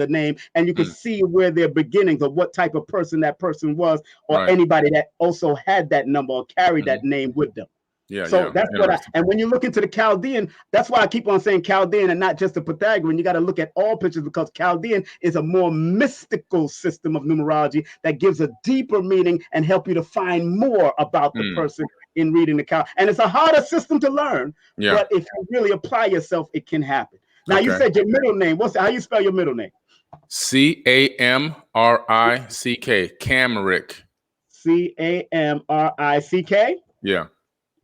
S2: name, and you can see where their beginnings of what type of person that person was, or anybody that also had that number or carried that name with them. Yeah, so that's what and when you look into the Chaldean, that's why I keep on saying Chaldean and not just the Pythagorean. You got to look at all pictures, because Chaldean is a more mystical system of numerology that gives a deeper meaning and help you to find more about the person in reading the Chal. And it's a harder system to learn, but if you really apply yourself, it can happen. Now, you said your middle name. How you spell your middle name?
S1: Camrick. Camrick.
S2: Camrick.
S1: Yeah.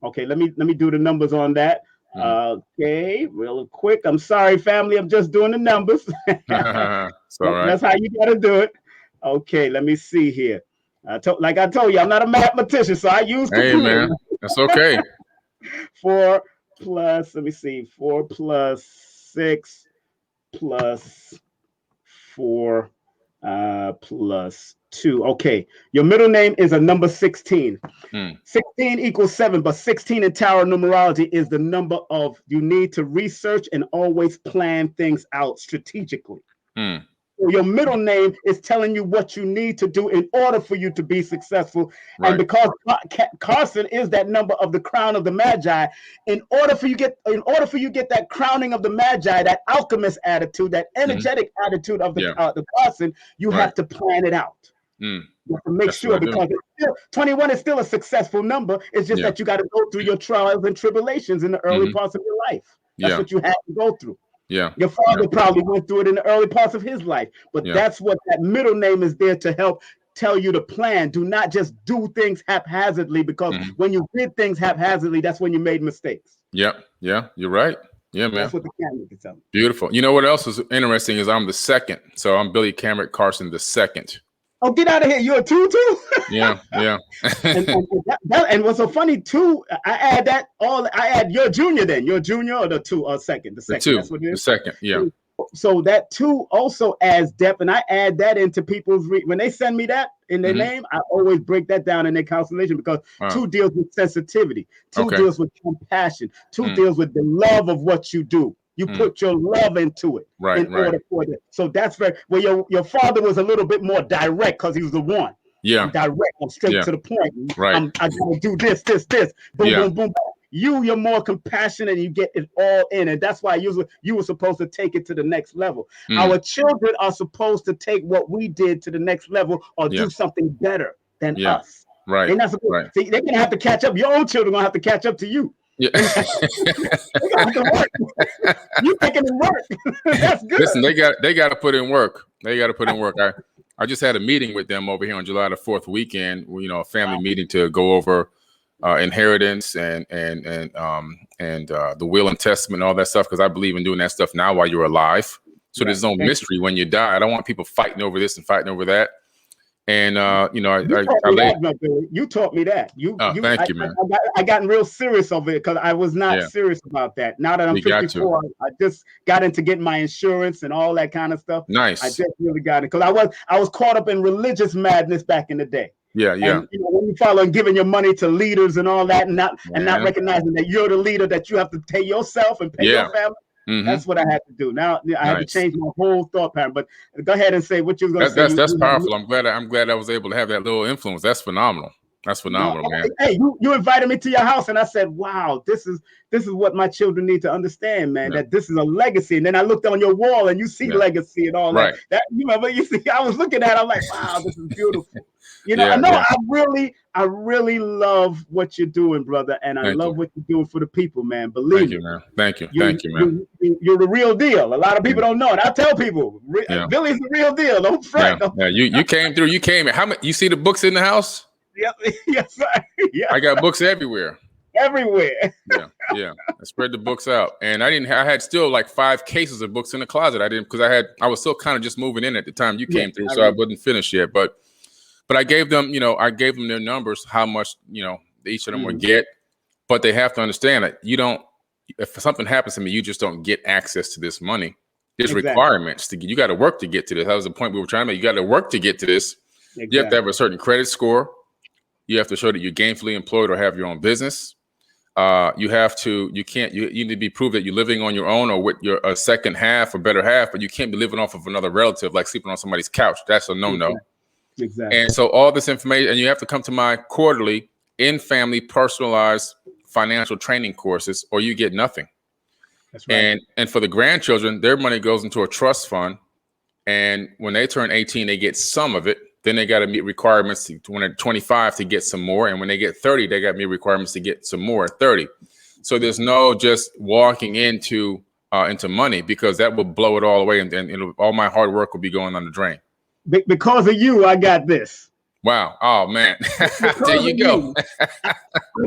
S2: Okay, let me do the numbers on that. Okay, real quick. I'm sorry, family. I'm just doing the numbers.
S1: It's all right.
S2: That's how you got to do it. Okay, let me see here. Like I told you, I'm not a mathematician, so I use computer.
S1: Hey, man, that's okay.
S2: 4 plus, let me see, 4 plus 6 plus 4 plus 2. Okay, your middle name is a number 16. 16 equals 7, but 16 in tarot numerology is the number of you need to research and always plan things out strategically. So your middle name is telling you what you need to do in order for you to be successful. Right. And because Carson is that number of the crown of the Magi, in order for you get that crowning of the Magi, that alchemist attitude, that energetic attitude of the Carson, you have to plan it out. You have to make sure, because it's still, 21 is still a successful number. It's just that you got to go through your trials and tribulations in the early parts of your life. That's what you have to go through. Yeah, your father probably went through it in the early parts of his life, but that's what that middle name is there to help tell you to plan. Do not just do things haphazardly, because when you did things haphazardly, that's when you made mistakes. Yeah,
S1: you're right. Yeah, man.
S2: That's what the camera can tell me.
S1: Beautiful. You know what else is interesting is I'm the second, so I'm Billy Carson the second.
S2: Oh, get out of here! You're a 2 too.
S1: Yeah.
S2: and what's so funny too, I add your junior then. Your junior or the 2 or second? The second.
S1: The 2.
S2: That's what it is.
S1: The second. Yeah.
S2: So that 2 also adds depth, and I add that into people's when they send me that in their name, I always break that down in their constellation, because 2 deals with sensitivity, 2 deals with compassion, 2 deals with the love of what you do. You put your love into it in order for it. So that's very well. Your father was a little bit more direct because he was the one.
S1: Yeah,
S2: I'm direct. I'm straight to the point.
S1: Right.
S2: I gotta do this. Boom, boom. You're more compassionate, and you get it all in, and that's why you were supposed to take it to the next level. Our children are supposed to take what we did to the next level, or do something better than us.
S1: Right.
S2: They're not supposed. See, they're gonna have to catch up. Your own children are gonna have to catch up to you. Yeah. They got to work. You making it work. That's good.
S1: Listen, they got to put in work. They got to put in work. I just had a meeting with them over here on July the 4th weekend. A family meeting to go over inheritance and the will and testament and all that stuff, because I believe in doing that stuff now while you're alive. So there's no mystery when you die. I don't want people fighting over this and fighting over that. And
S2: you taught me that.
S1: Thank you, man.
S2: I gotten real serious over it, because I was not serious about that. Now that I'm 54, I just got into getting my insurance and all that kind of stuff.
S1: Nice.
S2: I just really got it, because I was caught up in religious madness back in the day.
S1: Yeah.
S2: And, when you follow and giving your money to leaders and all that, and not recognizing that you're the leader, that you have to pay yourself and pay your family. That's what I had to do. Now I had to change my whole thought pattern. But go ahead and say what you were going to say.
S1: That's powerful. I'm glad I was able to have that little influence. That's phenomenal. That's phenomenal, man.
S2: Hey, you invited me to your house, and I said, "Wow, this is what my children need to understand, man. That this is a legacy." And then I looked on your wall, and you see legacy and all that. That you see, I was looking at it, I'm like, "Wow, this is beautiful." I really love what you're doing, brother, and I love what you're doing for the people, man. Believe me.
S1: Thank you, man.
S2: You're the real deal. A lot of people don't know, and I tell people, Billy's the real deal. Don't front.
S1: You came through. You came in. How many? You see the books in the house?
S2: Yes, sir. Yeah.
S1: I got books everywhere.
S2: Everywhere.
S1: Yeah. I spread the books out, and I had still like 5 cases of books in the closet. I didn't, because I was still kind of just moving in at the time you came through, so I wasn't finished yet. But I gave them, their numbers, how much each of them would get, but they have to understand that if something happens to me, you just don't get access to this money. There's requirements you got to work to get to this. That was the point we were trying to make. You got to work to get to this. You have to have a certain credit score. You have to show that you're gainfully employed or have your own business. You need to be proved that you're living on your own or with your second half or better half, but you can't be living off of another relative, like sleeping on somebody's couch. That's a no-no.
S2: Exactly.
S1: And so all this information, and you have to come to my quarterly in-family personalized financial training courses, or you get nothing.
S2: That's right.
S1: And for the grandchildren, their money goes into a trust fund. And when they turn 18, they get some of it. Then they got to meet requirements when they're 25 to get some more. And when they get 30, they got to meet requirements to get some more at 30. So there's no just walking into into money, because that will blow it all away, and all my hard work will be going on the drain.
S2: Because of you, I got this.
S1: Wow. Oh man. There you go.
S2: I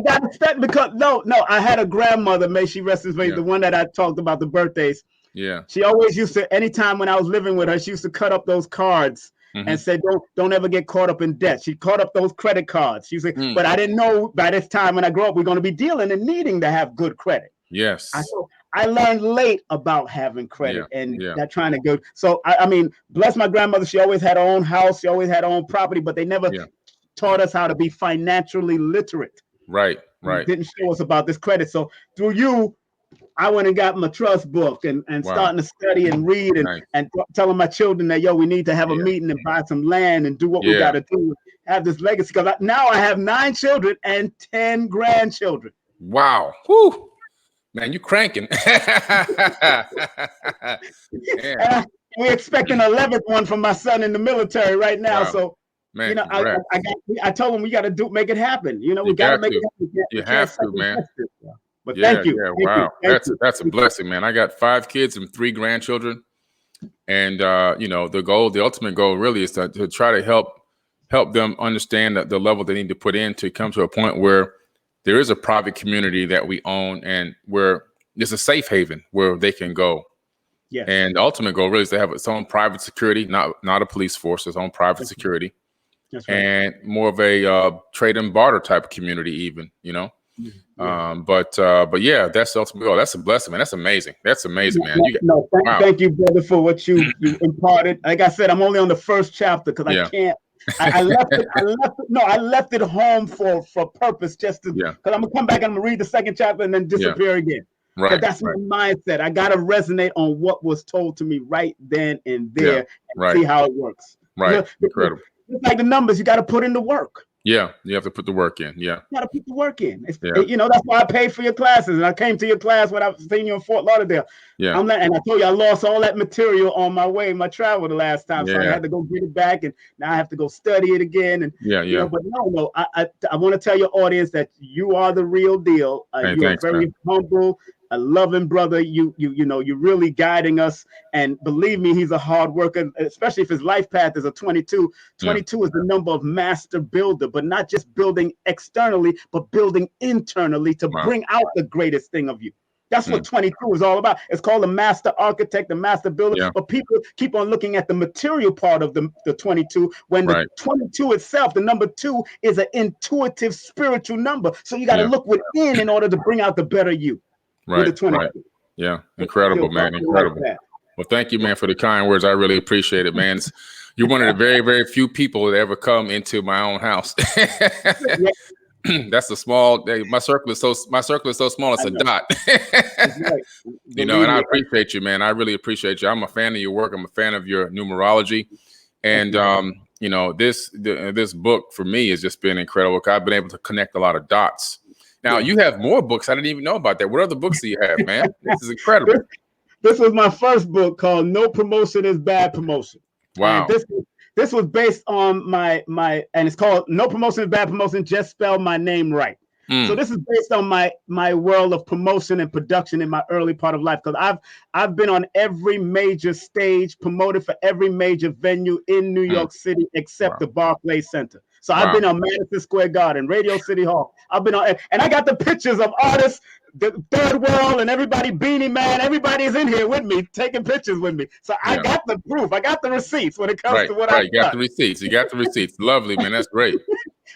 S2: got to step because no, I had a grandmother, may she rest in peace, the one that I talked about, the birthdays.
S1: Yeah.
S2: She always used to, anytime when I was living with her, she used to cut up those cards and say, don't ever get caught up in debt. She caught up those credit cards. She said, but I didn't know by this time when I grow up, we're going to be dealing and needing to have good credit.
S1: Yes.
S2: I learned late about having credit and that trying to go. So, I mean, bless my grandmother. She always had her own house. She always had her own property, but they never taught us how to be financially literate.
S1: Right.
S2: Didn't show us about this credit. So through you, I went and got my trust book and starting to study and read and telling my children that, we need to have a meeting and buy some land and do what we got to do, have this legacy. Because now I have 9 children and 10 grandchildren.
S1: Wow. Whew. Man, you cranking.
S2: We're expecting an 11th one from my son in the military right now. Wow. So,
S1: man,
S2: I told him we got to make it happen. We got to make it happen.
S1: You have to, man.
S2: But thank you.
S1: Yeah, wow. That's a blessing, man. I got 5 kids and 3 grandchildren. And, the ultimate goal really is to try to help them understand the level they need to put in to come to a point where there is a private community that we own and where there's a safe haven where they can go. Yes. And the ultimate goal really is to have its own private security, not a police force, its own private security. That's right. And more of a trade and barter type of community even, But yeah, that's the ultimate goal. That's a blessing, man. That's amazing. That's amazing, man.
S2: Thank you, brother, for what you imparted. Like I said, I'm only on the first chapter because I can't. I left it. I left it home for purpose, just to because I'm gonna come back and I'm gonna read the second chapter and then disappear again. Right. But that's my mindset. I gotta resonate on what was told to me right then and there and see how it works.
S1: Right. Incredible.
S2: It's like the numbers, you got to put in the work.
S1: Yeah, you have to put the work in. Yeah,
S2: you got to put the work in. That's why I paid for your classes, and I came to your class when I was seeing you in Fort Lauderdale. Yeah, and I told you I lost all that material on my way, my travel the last time, so I had to go get it back, and now I have to go study it again. And but no, I want to tell your audience that you are the real deal. You're very humble, a loving brother. You're really guiding us, and believe me, he's a hard worker, especially if his life path is a 22. 22 is the number of master builder, but not just building externally, but building internally to bring out the greatest thing of you. That's what 22 is all about. It's called the master architect, the master builder. But people keep on looking at the material part of the 22, when the 22 itself, the number 2, is an intuitive spiritual number. So you got to look within in order to bring out the better you.
S1: Right. Yeah. Incredible, man. Incredible. Well, thank you, man, for the kind words. I really appreciate it, man. You're one of the very, very few people that ever come into my own house. That's a small. My circle is so small. It's a dot. And I appreciate you, man. I really appreciate you. I'm a fan of your work. I'm a fan of your numerology, and this book for me has just been incredible. I've been able to connect a lot of dots. Now you have more books. I didn't even know about that. What other books do you have, man? This is incredible.
S2: This was my first book called "No Promotion is Bad Promotion."
S1: Wow.
S2: And this was based on my and it's called "No Promotion is Bad Promotion." Just spell my name right. So this is based on my world of promotion and production in my early part of life, because I've been on every major stage, promoted for every major venue in New York City except the Barclays Center. So I've been on Madison Square Garden, Radio City Hall. I've been on, and I got the pictures of artists, the Third World, and everybody, Beanie Man. Everybody is in here with me, taking pictures with me. So I got the proof. I got the receipts when it comes to what I've done.
S1: You got the receipts. You got the receipts. Lovely, man. That's great.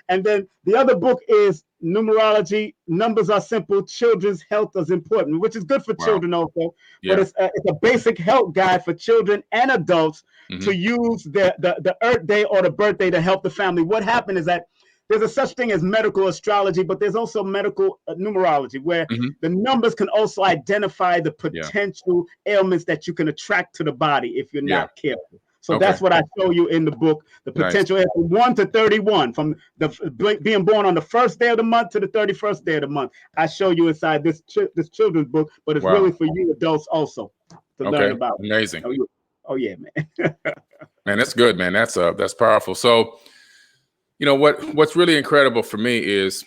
S2: And then the other book is Numerology. Numbers are simple. Children's health is important, which is good for children also. But it's a basic health guide for children and adults to use the Earth Day or the birthday to help the family. What happened is that there's a such thing as medical astrology, but there's also medical numerology, where the numbers can also identify the potential ailments that you can attract to the body if you're not careful. So that's what I show you in the book. The potential is from 1 to 31, from being born on the first day of the month to the 31st day of the month. I show you inside this children's book, but it's really for you adults also to learn about.
S1: Amazing.
S2: Oh yeah, man.
S1: Man, that's good, man. That's powerful. So, what's really incredible for me is,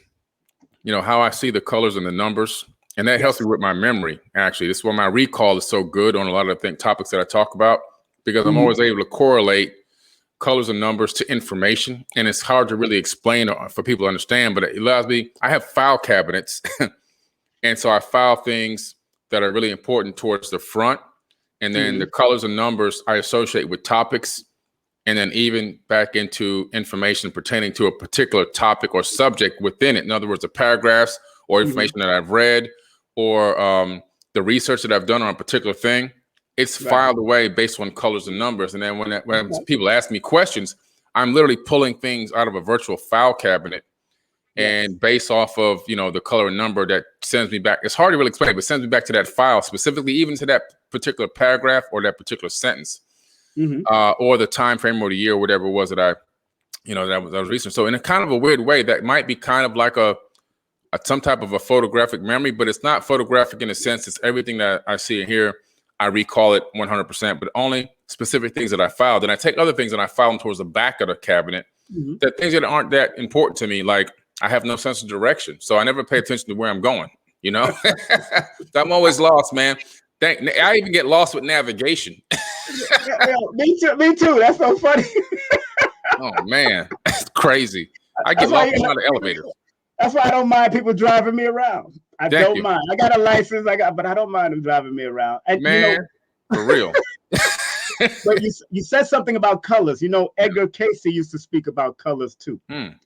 S1: how I see the colors and the numbers. And that helps me with my memory. Actually, this is why my recall is so good on a lot of the topics that I talk about, because I'm always able to correlate colors and numbers to information. And it's hard to really explain for people to understand, but it allows me, I have file cabinets. And so I file things that are really important towards the front. And then the colors and numbers I associate with topics, and then even back into information pertaining to a particular topic or subject within it. In other words, the paragraphs or information that I've read, or the research that I've done on a particular thing, it's filed away based on colors and numbers. And then when people ask me questions, I'm literally pulling things out of a virtual file cabinet, and based off of, the color and number that sends me back. It's hard to really explain, but sends me back to that file, specifically even to that particular paragraph or that particular sentence, or the time frame or the year, or whatever it was that I was researching. So in a kind of a weird way, that might be kind of like some type of a photographic memory, but it's not photographic in a sense. It's everything that I see and hear. I recall it 100%, but only specific things that I filed. And I take other things and I file them towards the back of the cabinet. That things that aren't that important to me, like I have no sense of direction, so I never pay attention to where I'm going. I'm always lost, man. I even get lost with navigation.
S2: Me too. That's so funny.
S1: Oh man, that's crazy. I get lost in the elevator.
S2: That's why I don't mind people driving me around. I don't mind. I got a license, but I don't mind them driving me around. And
S1: man, for real.
S2: But you said something about colors. Edgar Casey used to speak about colors too.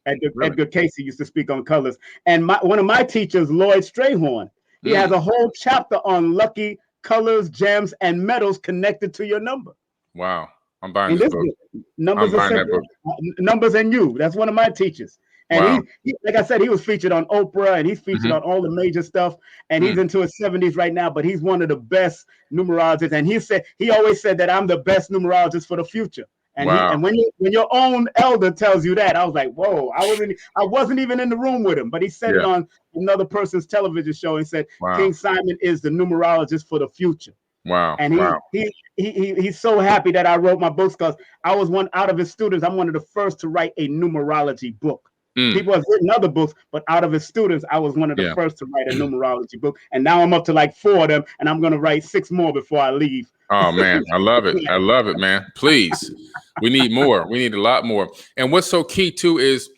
S2: Edgar Casey used to speak on colors. And one of my teachers, Lloyd Strayhorn, he has a whole chapter on lucky colors, gems, and metals connected to your number.
S1: Wow. I'm buying this book.
S2: Numbers and You. That's one of my teachers. And he, like I said, he was featured on Oprah, and he's featured on all the major stuff. And he's into his 70s right now, but he's one of the best numerologists. And he always said that I'm the best numerologist for the future. And when your own elder tells you that, I was like, whoa! I wasn't even in the room with him, but he said it on another person's television show and said, King Simon is the numerologist for the future.
S1: Wow.
S2: And he's so happy that I wrote my books, because I was one out of his students. I'm one of the first to write a numerology book. People have written other books, but out of his students, I was one of the first to write a numerology book. And now I'm up to like 4 of them, and I'm going to write 6 more before I leave.
S1: Oh, man. I love it. I love it, man. Please. We need more. We need a lot more. And what's so key, too, is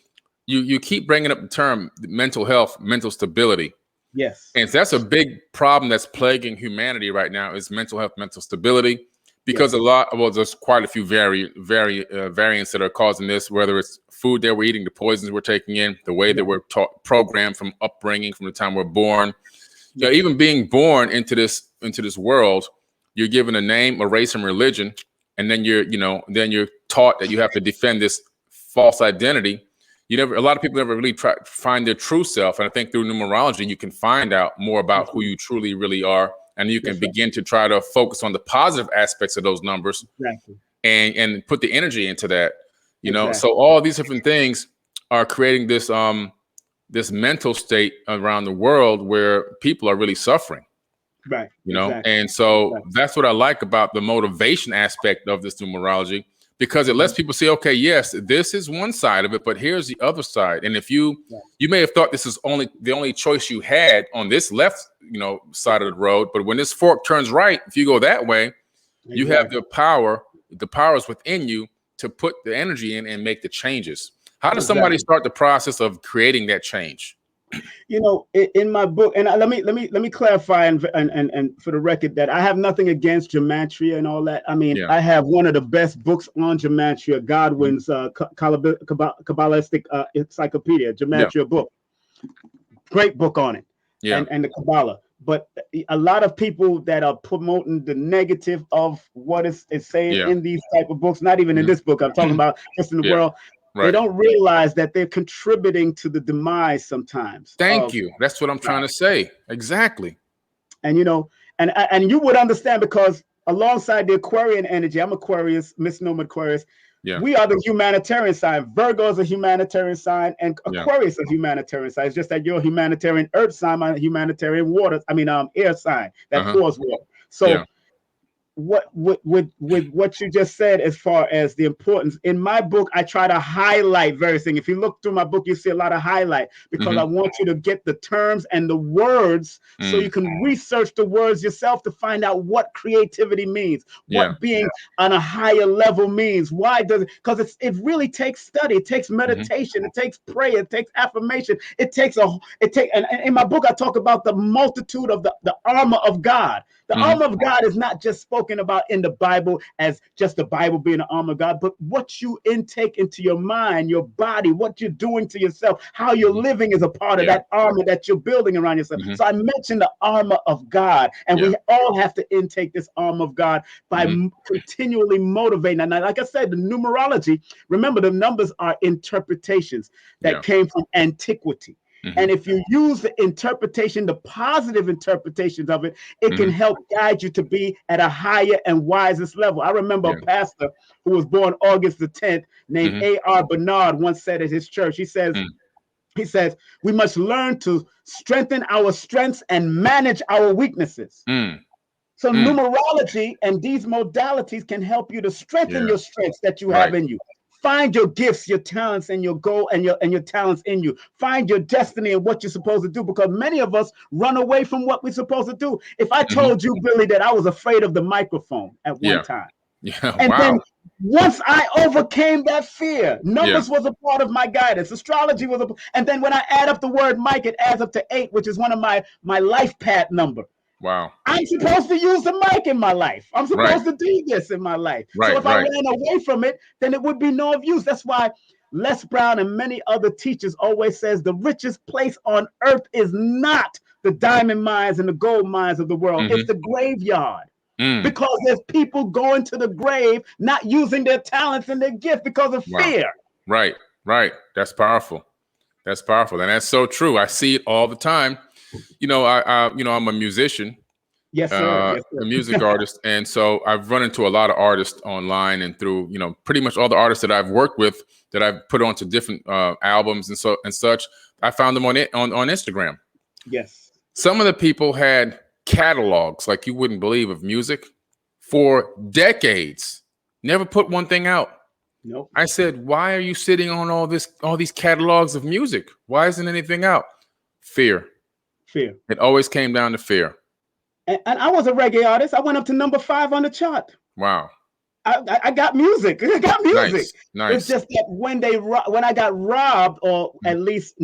S1: you keep bringing up the term mental health, mental stability.
S2: Yes.
S1: And so that's a big problem that's plaguing humanity right now, is mental health, mental stability. Because there's quite a few variants that are causing this, whether it's food that we're eating, the poisons we're taking in, the way that we're programmed from upbringing, from the time we're born. Even being born into this world, you're given a name, a race, and religion, and then you're taught that you have to defend this false identity. A lot of people never really try to find their true self, and I think through numerology you can find out more about who you truly really are. And you can begin to try to focus on the positive aspects of those numbers, and put the energy into that, So all these different things are creating this mental state around the world where people are really suffering, And so that's what I like about the motivation aspect of this numerology, because it lets people see, okay, yes, this is one side of it, but here's the other side. And if you may have thought this is the only choice you had on this left, side of the road, but when this fork turns right, if you go that way, you have the power is within you to put the energy in and make the changes. How does somebody start the process of creating that change?
S2: In my book, and let me clarify and for the record that I have nothing against gematria and all that. I mean, I have one of the best books on gematria, Godwin's Kabbalistic Encyclopedia, gematria book. Great book on it, and the Kabbalah. But a lot of people that are promoting the negative of what is saying in these type of books, not even in this book, I'm talking about just in the world. Right. They don't realize that they're contributing to the demise sometimes.
S1: Thank you. That's what I'm trying to say. Exactly.
S2: And and you would understand, because alongside the Aquarian energy, I'm Aquarius, misnomer Aquarius. We are the humanitarian sign. Virgo is a humanitarian sign, and Aquarius is a humanitarian sign. It's just that you're a humanitarian earth sign, I'm a humanitarian air sign that pours water. So with what you just said, as far as the importance in my book, I try to highlight various things. If you look through my book, you see a lot of highlight, because I want you to get the terms and the words, so you can research the words yourself to find out what creativity means, what being on a higher level means. Why does it? Because it really takes study, it takes meditation, it takes prayer, it takes affirmation, and in my book I talk about the multitude of the armor of God. The armor of God is not just spoken about in the Bible as just the Bible being the armor of God, but what you intake into your mind, your body, what you're doing to yourself, how you're living is a part of that armor that you're building around yourself. So I mentioned the armor of God, and we all have to intake this armor of God by continually motivating. And like I said, the numerology, remember, the numbers are interpretations that came from antiquity. And if you use the interpretation, the positive interpretations of it, it can help guide you to be at a higher and wisest level. I remember a pastor who was born August the 10th, named A.R. Bernard, once said at his church, he says, we must learn to strengthen our strengths and manage our weaknesses. So numerology and these modalities can help you to strengthen your strengths that you have in you. Find your gifts, your talents, and your goal, and your talents in you. Find your destiny and what you're supposed to do, because many of us run away from what we're supposed to do. If I told you, Billy, that I was afraid of the microphone at one time, and then once I overcame that fear, numbers was a part of my guidance. Astrology was and then when I add up the word Mike, it adds up to 8, which is one of my life path number.
S1: Wow.
S2: I'm supposed to use the mic in my life. I'm supposed to do this in my life. So if I ran away from it, then it would be no of use. That's why Les Brown and many other teachers always says the richest place on earth is not the diamond mines and the gold mines of the world. It's the graveyard. Because there's people going to the grave not using their talents and their gift because of fear.
S1: Right. That's powerful. And that's so true. I see it all the time. I'm a musician.
S2: Yes, sir.
S1: A music artist. And so I've run into a lot of artists online and through, pretty much all the artists that I've worked with that I've put onto different albums and such. I found them on Instagram.
S2: Yes.
S1: Some of the people had catalogs like you wouldn't believe of music for decades. Never put one thing out.
S2: Nope.
S1: I said, why are you sitting on all these catalogs of music? Why isn't anything out? Fear. It always came down to fear.
S2: And I was a reggae artist. I went up to number 5 on the chart.
S1: Wow.
S2: I got music.
S1: Nice.
S2: It's just that when I got robbed, or at least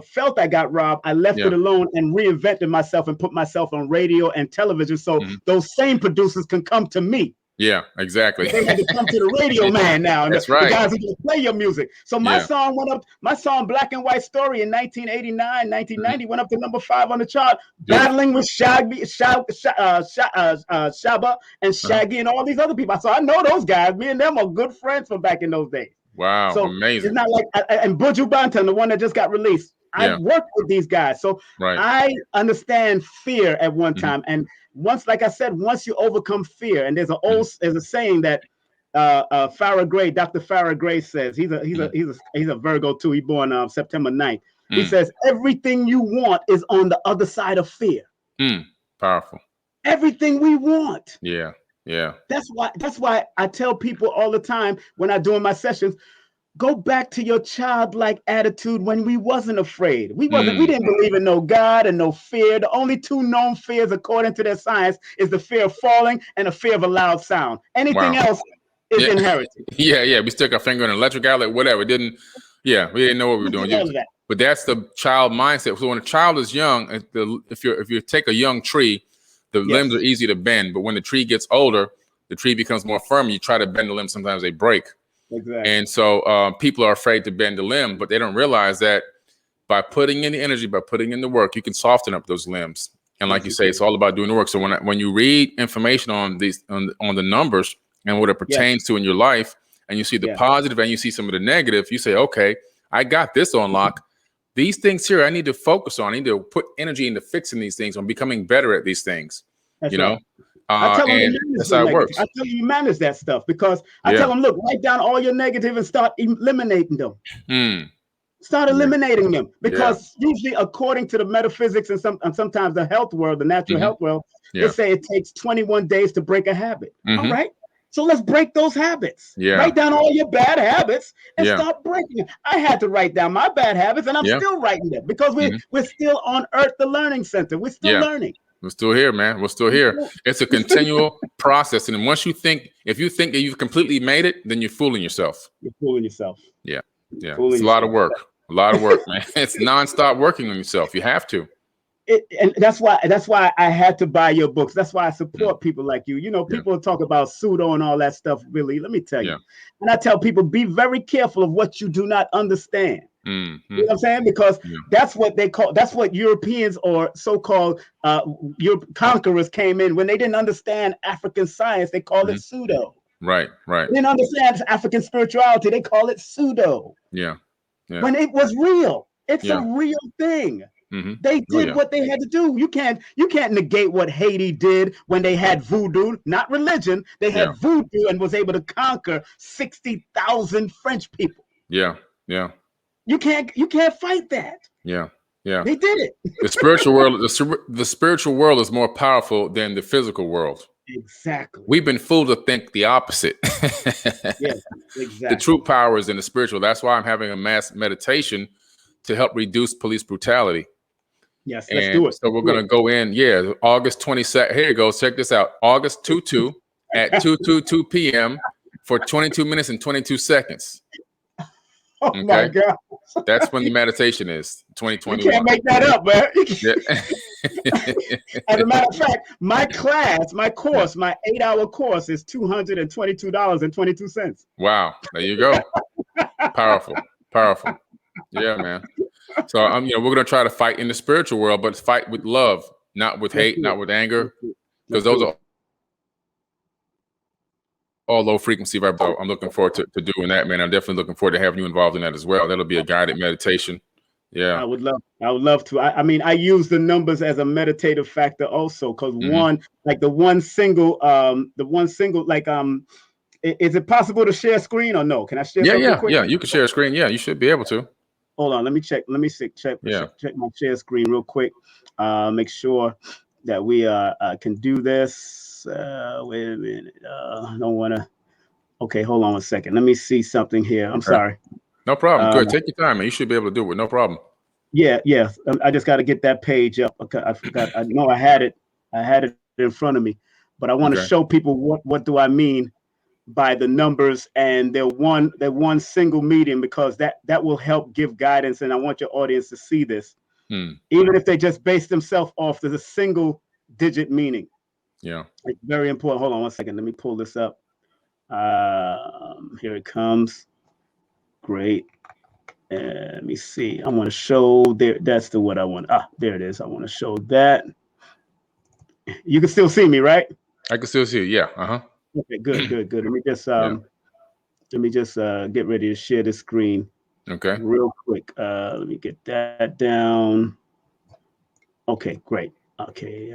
S2: felt I got robbed, I left it alone and reinvented myself and put myself on radio and television, so those same producers can come to me.
S1: Yeah, exactly.
S2: They had to come to the radio man now.
S1: That's
S2: the guys who can play your music. So my song went up. My song "Black and White Story" in 1989, 1990 went up to number 5 on the chart, battling with Shaggy, Shabba, and Shaggy, and all these other people. So I know those guys. Me and them are good friends from back in those days.
S1: Wow, so amazing.
S2: It's not like and Buju Banton, the one that just got released. I worked with these guys, so I understand fear at one time. And once, like I said, once you overcome fear, and there's a saying that Dr. Farrah Gray says. He's a Virgo too. He born September 9th. He says everything you want is on the other side of fear.
S1: Powerful.
S2: Everything we want.
S1: Yeah.
S2: That's why I tell people all the time when I'm doing my sessions, go back to your childlike attitude when we wasn't afraid. We didn't believe in no God and no fear. The only 2 known fears, according to their science, is the fear of falling and the fear of a loud sound. Anything else is inherited.
S1: Yeah. We stuck our finger in an electric outlet, whatever. We didn't know what we were doing. But that's the child mindset. So when a child is young, if you take a young tree, the limbs are easy to bend. But when the tree gets older, the tree becomes more firm. You try to bend the limbs, sometimes they break.
S2: Exactly.
S1: And so people are afraid to bend the limb, but they don't realize that by putting in the energy, by putting in the work, you can soften up those limbs. And like you say, it's all about doing the work. So when you read information on these on the numbers and what it pertains to in your life, and you see the positive and you see some of the negative, you say, okay, I got this on lock. These things here, I need to focus on. I need to put energy into fixing these things, on becoming better at these things.
S2: That's
S1: you know.
S2: Right. I tell them
S1: that's how it works.
S2: I tell you manage that stuff, because I tell them, look, write down all your negative and start eliminating them. Start eliminating them, because usually, according to the metaphysics and sometimes the health world, the natural health world, It say it takes 21 days to break a habit. All right. So let's break those habits. Write down all your bad habits and start breaking them. I had to write down my bad habits, and I'm still writing them because we're still on Earth, the learning center. We're still learning.
S1: We're still here, man. We're still here. It's a continual process. And once you think, if you think that you've completely made it, then you're fooling yourself.
S2: You're fooling yourself.
S1: Yeah. Yeah. It's a lot of work. A lot of work, man. It's nonstop working on yourself. You have to.
S2: And that's why I had to buy your books. That's why I support people like you. You know, people talk about pseudo and all that stuff. Really, let me tell you. And I tell people, be very careful of what you do not understand. You know what I'm saying? Because that's what they call. That's what Europeans or so-called conquerors came in when they didn't understand African science. They called it pseudo.
S1: Right.
S2: They didn't understand African spirituality. They call it pseudo.
S1: Yeah.
S2: When it was real, it's a real thing. They did what they had to do. You can't negate what Haiti did when they had voodoo, not religion. They had voodoo and was able to conquer 60,000 French people.
S1: Yeah.
S2: You can't fight that.
S1: Yeah.
S2: They did it.
S1: The spiritual world, the spiritual world is more powerful than the physical world.
S2: Exactly.
S1: We've been fooled to think the opposite.
S2: Yes, exactly.
S1: The true power is in the spiritual. That's why I'm having a mass meditation to help reduce police brutality.
S2: Yes, let's do it.
S1: So we're going to go in, August 22nd. Here you go. Check this out. August 22 at 2:22 p.m. for 22 minutes and 22 seconds.
S2: Oh my God.
S1: That's when the meditation is, 2021.
S2: You can't make that up, man. As a matter of fact, my course, my 8-hour course is $222.22.
S1: Wow. There you go. Powerful. Yeah, man. So we're going to try to fight in the spiritual world, but fight with love, not with hate, not with anger, because those are all low frequency vibrations. I'm looking forward to doing that, man. I'm definitely looking forward to having you involved in that as well. That'll be a guided meditation. Yeah,
S2: I would love to. I mean, I use the numbers as a meditative factor also, because the one single, is it possible to share screen or no? Can I share?
S1: Yeah. You can share a screen. Yeah, you should be able to.
S2: Hold on, let me check. Let me check my share screen real quick. Make sure that we can do this. Wait a minute. I don't want to. Okay, hold on a second. Let me see something here. I'm sorry.
S1: No problem. Good. Take your time, man. You should be able to do it. No problem.
S2: Yeah. I just got to get that page up. Okay, I forgot. I know I had it in front of me, but I want to show people what do I mean by the numbers and their one single medium, because that will help give guidance. And I want your audience to see this, even if they just base themselves off the single digit meaning.
S1: Yeah,
S2: it's very important. Hold on one second. Let me pull this up. Here it comes. Great. Let me see. I want to show there. That's what I want. There it is. I want to show that. You can still see me, right?
S1: I can still see you. Yeah.
S2: Okay, good. Let me just get ready to share the screen.
S1: Okay.
S2: Real quick. Let me get that down. Okay, great. Okay.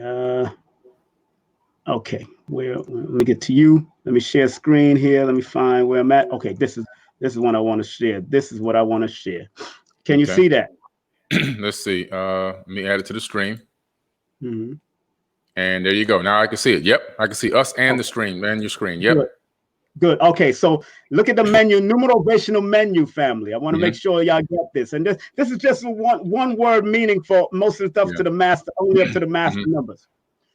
S2: Okay. Let me get to you. Let me share screen here. Let me find where I'm at. Okay, this is what I want to share. This is what I want to share. Can you see that?
S1: Let's see. Let me add it to the stream. And there you go. Now I can see it. Yep. I can see us and the screen, man. Your screen. Yep.
S2: Good. Okay. So look at the menu, Numerovational menu family. I want to make sure y'all get this. And this is just one word meaning for most of the stuff to the master, only up to the master numbers.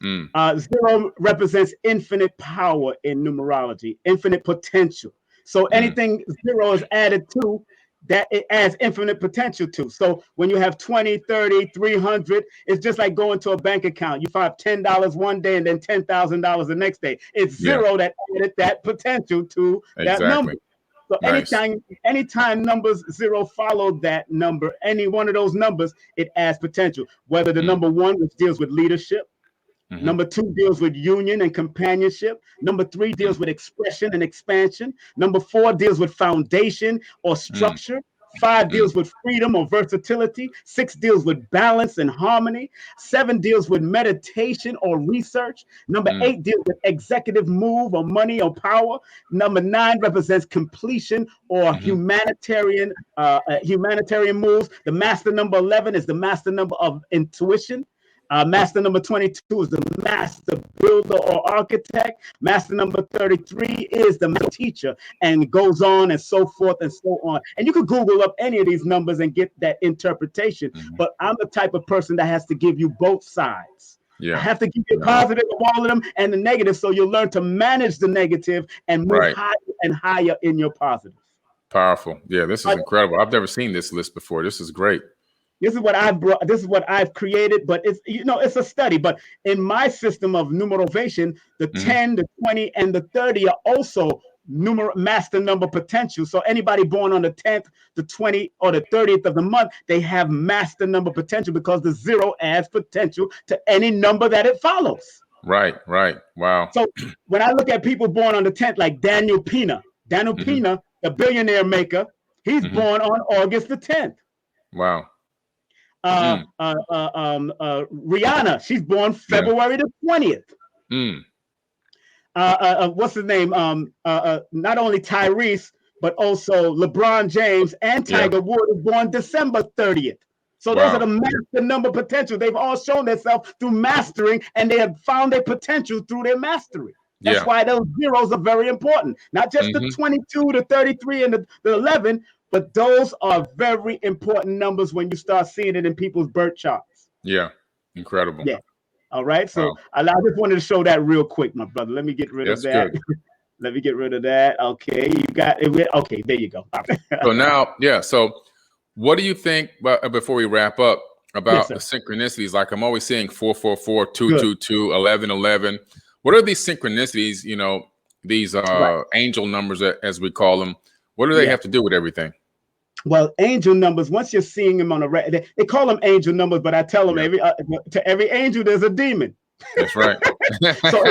S2: 0 represents infinite power in numerology, infinite potential. So anything 0 is added to, that it adds infinite potential to. So when you have 20, 30, 300, it's just like going to a bank account. You find $10 one day and then $10,000 the next day. It's 0 that added that potential to that number. So anytime numbers 0 follow that number, any one of those numbers, it adds potential. Whether the number 1, which deals with leadership, number 2 deals with union and companionship. Number 3 deals with expression and expansion. Number 4 deals with foundation or structure. 5 deals with freedom or versatility. 6 deals with balance and harmony. 7 deals with meditation or research. Number 8 deals with executive move or money or power. Number 9 represents completion or humanitarian moves. The master number 11 is the master number of intuition. Master number 22 is the master builder or architect. Master number 33 is the teacher, and it goes on and so forth and so on. And you can Google up any of these numbers and get that interpretation. But I'm the type of person that has to give you both sides. I have to give you positive of all of them and the negative, so you'll learn to manage the negative and move higher and higher in your positive.
S1: Powerful. Yeah, this is incredible. I've never seen this list before. This is great.
S2: This is what I've brought. This is what I've created, but it's it's a study. But in my system of numerovation, the 10, the 20, and the 30 are also master number potential. So anybody born on the 10th, the 20th, or the 30th of the month, they have master number potential because the 0 adds potential to any number that it follows.
S1: Right. Wow.
S2: So when I look at people born on the 10th, like Daniel Pina, the billionaire maker, he's born on August the 10th.
S1: Wow.
S2: Rihanna, she's born February the 20th. What's his name? Not only Tyrese, but also LeBron James and Tiger Woods is born December 30th. So those are the master number potential. They've all shown themselves through mastering, and they have found their potential through their mastery. That's why those zeros are very important. Not just the 22, the 33, and the 11, but those are very important numbers when you start seeing it in people's birth charts.
S1: Yeah, incredible.
S2: Yeah. All right. So I just wanted to show that real quick, my brother. Let me get rid of that. Let me get rid of that. Okay, you got it. Okay, there you go.
S1: So now, so what do you think, before we wrap up, about the synchronicities? Like I'm always seeing 444, 222, 1111. What are these synchronicities? These angel numbers, as we call them. What do they have to do with everything?
S2: Well, angel numbers, once you're seeing them on they call them angel numbers, but I tell them to every angel, there's a demon.
S1: That's right.
S2: So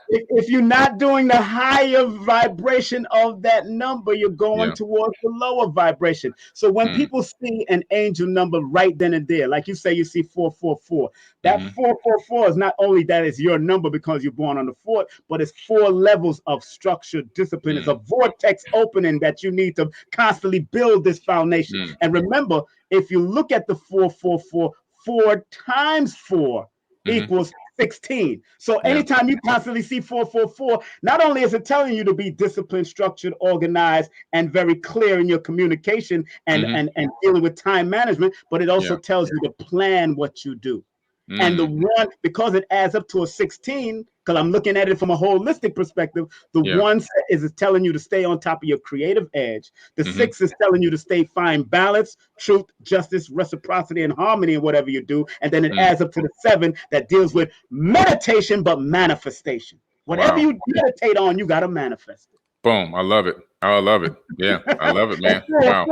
S2: if you're not doing the higher vibration of that number, you're going towards the lower vibration. So when people see an angel number right then and there, like you say, you see 444, that 444 is not only that it's your number because you're born on the 4th, but it's 4 levels of structured discipline. It's a vortex opening that you need to constantly build this foundation. And remember, if you look at the 444, 4 times 4 equals 16. So anytime you constantly see 444, not only is it telling you to be disciplined, structured, organized, and very clear in your communication and dealing with time management, but it also tells you to plan what you do. And the 1, because it adds up to a 16, because I'm looking at it from a holistic perspective, the 1 is telling you to stay on top of your creative edge. The 6 is telling you to stay fine balance, truth, justice, reciprocity, and harmony in whatever you do. And then it adds up to the 7 that deals with meditation, but manifestation. Whatever you meditate on, you got to manifest it.
S1: Boom. I love it. I love it. Yeah, I love it, man. Wow.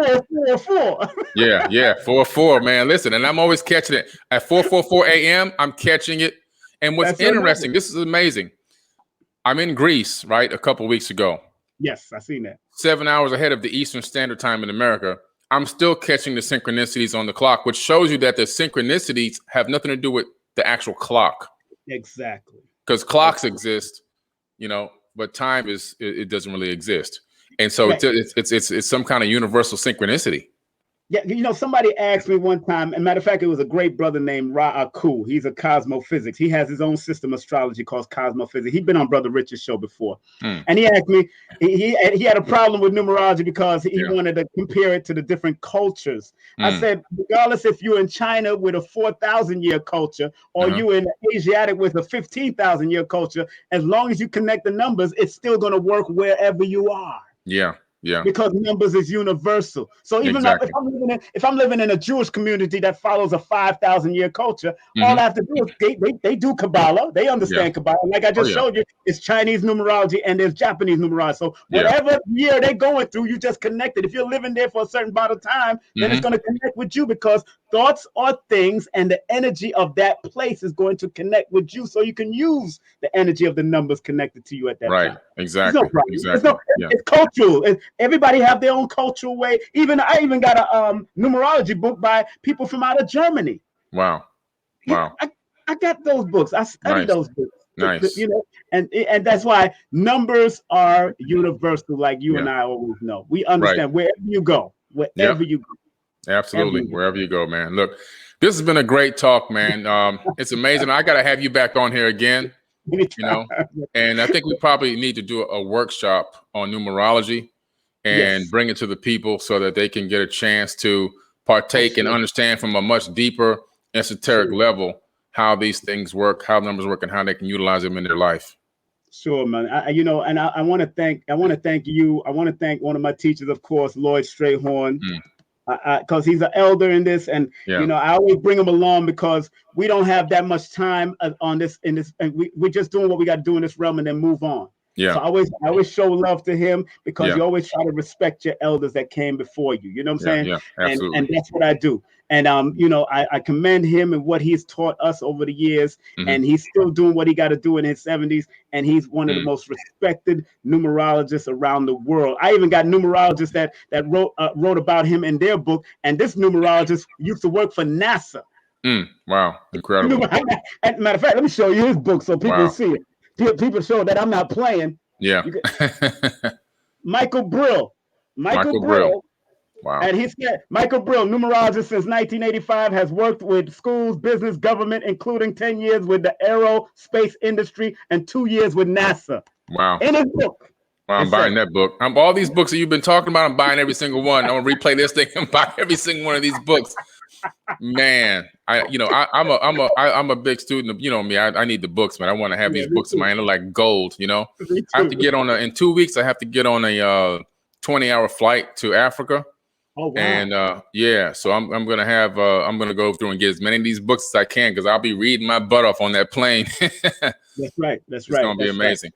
S2: 4.
S1: Yeah. 4 man. Listen, and I'm always catching it at 4:44 a.m. I'm catching it. And what's interesting, this is amazing. I'm in Greece, right? A couple of weeks ago.
S2: Yes, I seen that.
S1: 7 hours ahead of the Eastern Standard Time in America. I'm still catching the synchronicities on the clock, which shows you that the synchronicities have nothing to do with the actual clock.
S2: Exactly.
S1: Because clocks exist, but time it doesn't really exist. And so it's some kind of universal synchronicity.
S2: Yeah, somebody asked me one time, and matter of fact, it was a great brother named Ra'aku. He's a cosmophysics. He has his own system of astrology called cosmophysics. He'd been on Brother Rich's show before. And he asked me, he had a problem with numerology because he wanted to compare it to the different cultures. I said, regardless if you're in China with a 4,000-year culture or you in Asiatic with a 15,000-year culture, as long as you connect the numbers, it's still going to work wherever you are.
S1: Yeah.
S2: Because numbers is universal. So even if I'm living in a Jewish community that follows a 5,000-year culture, all I have to do is they do Kabbalah. They understand Kabbalah. Like I just showed you, it's Chinese numerology and there's Japanese numerology. So whatever year they're going through, you just connect it. If you're living there for a certain amount of time, then it's going to connect with you because thoughts are things and the energy of that place is going to connect with you. So you can use the energy of the numbers connected to you at that time.
S1: Right. Exactly.
S2: It's cultural. Everybody have their own cultural way. I even got a numerology book by people from out of Germany.
S1: Wow.
S2: I got those books. I studied those books.
S1: Nice.
S2: And that's why numbers are universal, like you and I always know. We understand wherever you go, wherever you go.
S1: Absolutely. Wherever you go, man. Look, this has been a great talk, man. It's amazing. I got to have you back on here again, and I think we probably need to do a workshop on numerology and bring it to the people so that they can get a chance to partake and understand from a much deeper esoteric level how these things work, how numbers work, and how they can utilize them in their life.
S2: Sure, man. I want to thank you. I want to thank one of my teachers, of course, Lloyd Strayhorn, because he's an elder in this, and I always bring him along because we don't have that much time on this and we're just doing what we got to do in this realm and then move on. Yeah. So I always show love to him because you always try to respect your elders that came before you. You know what I'm saying? Yeah, absolutely. And that's what I do. And I commend him and what he's taught us over the years, and he's still doing what he got to do in his 70s. And he's one of the most respected numerologists around the world. I even got numerologists that wrote about him in their book. And this numerologist used to work for NASA.
S1: Wow, incredible.
S2: Matter of fact, let me show you his book so people see it. People show that I'm not playing.
S1: Yeah.
S2: Michael Brill. Michael Brill.
S1: Wow.
S2: And he said, Michael Brill, numerologist since 1985, has worked with schools, business, government, including 10 years with the aerospace industry and 2 years with NASA.
S1: Wow.
S2: In his book.
S1: Well, I'm buying that book. All these books that you've been talking about, I'm buying every single one. I'm gonna replay this thing and buy every single one of these books. Man, I'm a big student of, me. I need the books, man. I want to have these books in my hand like gold. I have to get on in 2 weeks. I have to get on a 20-hour flight to Africa.
S2: Oh, wow.
S1: And so I'm gonna go through and get as many of these books as I can because I'll be reading my butt off on that plane.
S2: That's right.
S1: It's gonna be amazing.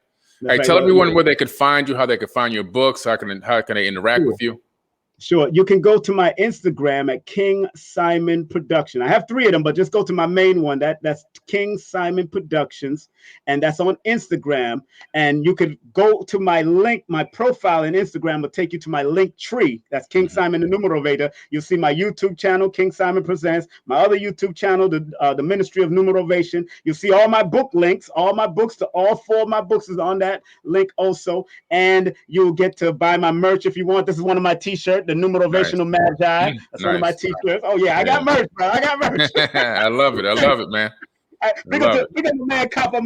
S1: Hey, tell everyone where they could find you, how they could find your books, how can they interact with you.
S2: Sure. You can go to my Instagram at King Simon Production. I have 3 of them, but just go to my main one. That's King Simon Productions, and that's on Instagram. And you could go to my link, my profile in Instagram will take you to my link tree. That's King Simon the Numerovator. You'll see my YouTube channel, King Simon Presents, my other YouTube channel, the Ministry of Numerovation. You'll see all my book links, all my books to all 4 of my books is on that link also. And you'll get to buy my merch if you want. This is one of my t-shirts. The Numerational Magi. That's one of my t-shirts. Oh yeah, I got merch, bro. I got merch.
S1: I love it, man.
S2: Big up the man, Copper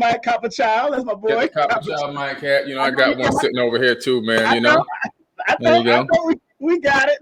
S2: Child. That's my boy.
S1: Copper Child, my cat. I got one sitting over here too, man. There you go.
S2: We got it.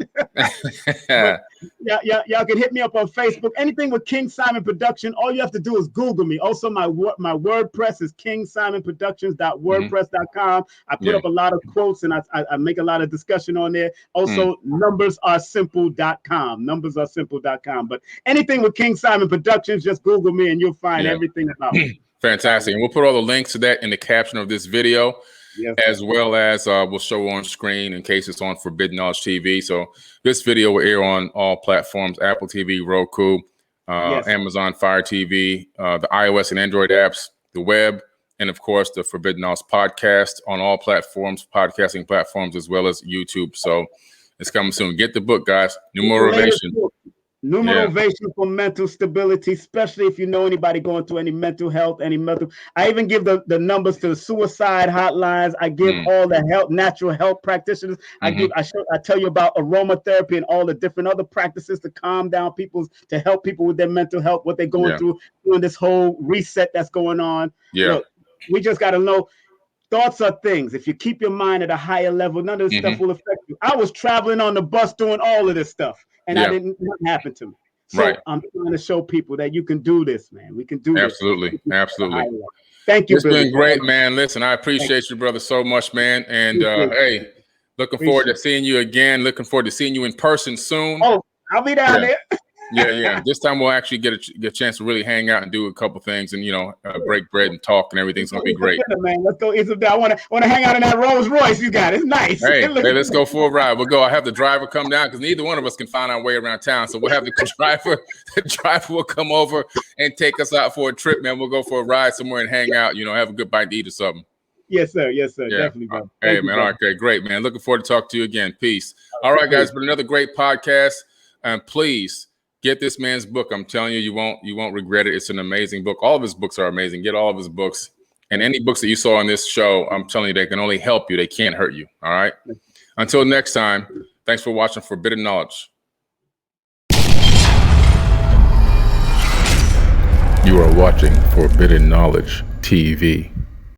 S2: Y'all can hit me up on Facebook. Anything with King Simon Production, all you have to do is Google me. Also, my WordPress is kingsimonproductions.wordpress.com. I put up a lot of quotes and I make a lot of discussion on there. Also, numbersAresimple.com. NumbersAresimple.com. But anything with King Simon Productions, just Google me and you'll find everything about it.
S1: Fantastic. And we'll put all the links to that in the caption of this video. Yes. As well as we'll show on screen in case it's on Forbidden Knowledge TV. So this video will air on all platforms: Apple TV, Roku, Amazon Fire TV, the iOS and Android apps, the web, and of course the Forbidden Knowledge podcast on all platforms, podcasting platforms, as well as YouTube. So it's coming soon. Get the book, guys. Numerovation.
S2: Numerovation for mental stability, especially if you know anybody going through any mental health, I even give the numbers to the suicide hotlines. I give all the natural health practitioners. I tell you about aromatherapy and all the different other practices to calm down people, to help people with their mental health, what they're going through during this whole reset that's going on. Look, we just got to know thoughts are things. If you keep your mind at a higher level, none of this stuff will affect you. I was traveling on the bus doing all of this stuff. And nothing happened to me. So I'm trying to show people that you can do this, man. We can do this.
S1: Absolutely.
S2: Thank you.
S1: It's been great, man. Listen, I appreciate you, brother, so much, man. And hey, looking forward to seeing you again. Looking forward to seeing you in person soon.
S2: Oh, I'll be down there.
S1: This time we'll actually get a chance to really hang out and do a couple things and break bread and talk and everything's gonna be great.
S2: Man, let's go eat some. I want to hang out in that Rolls Royce you got. It's nice.
S1: Hey, let's go for a ride. We'll go. I have the driver come down because neither one of us can find our way around town. So we'll have the driver. The driver will come over and take us out for a trip, man. We'll go for a ride somewhere and hang out. Have a good bite to eat or something.
S2: Yes, sir. Definitely, bro.
S1: Hey, man. All right, okay, great, man. Looking forward to talking to you again. Peace. All right, guys. But another great podcast, and please. Get this man's book. I'm telling you, you won't regret it. It's an amazing book. All of his books are amazing. Get all of his books. And any books that you saw on this show, I'm telling you, they can only help you. They can't hurt you. All right. Until next time, thanks for watching Forbidden Knowledge. You are watching Forbidden Knowledge TV.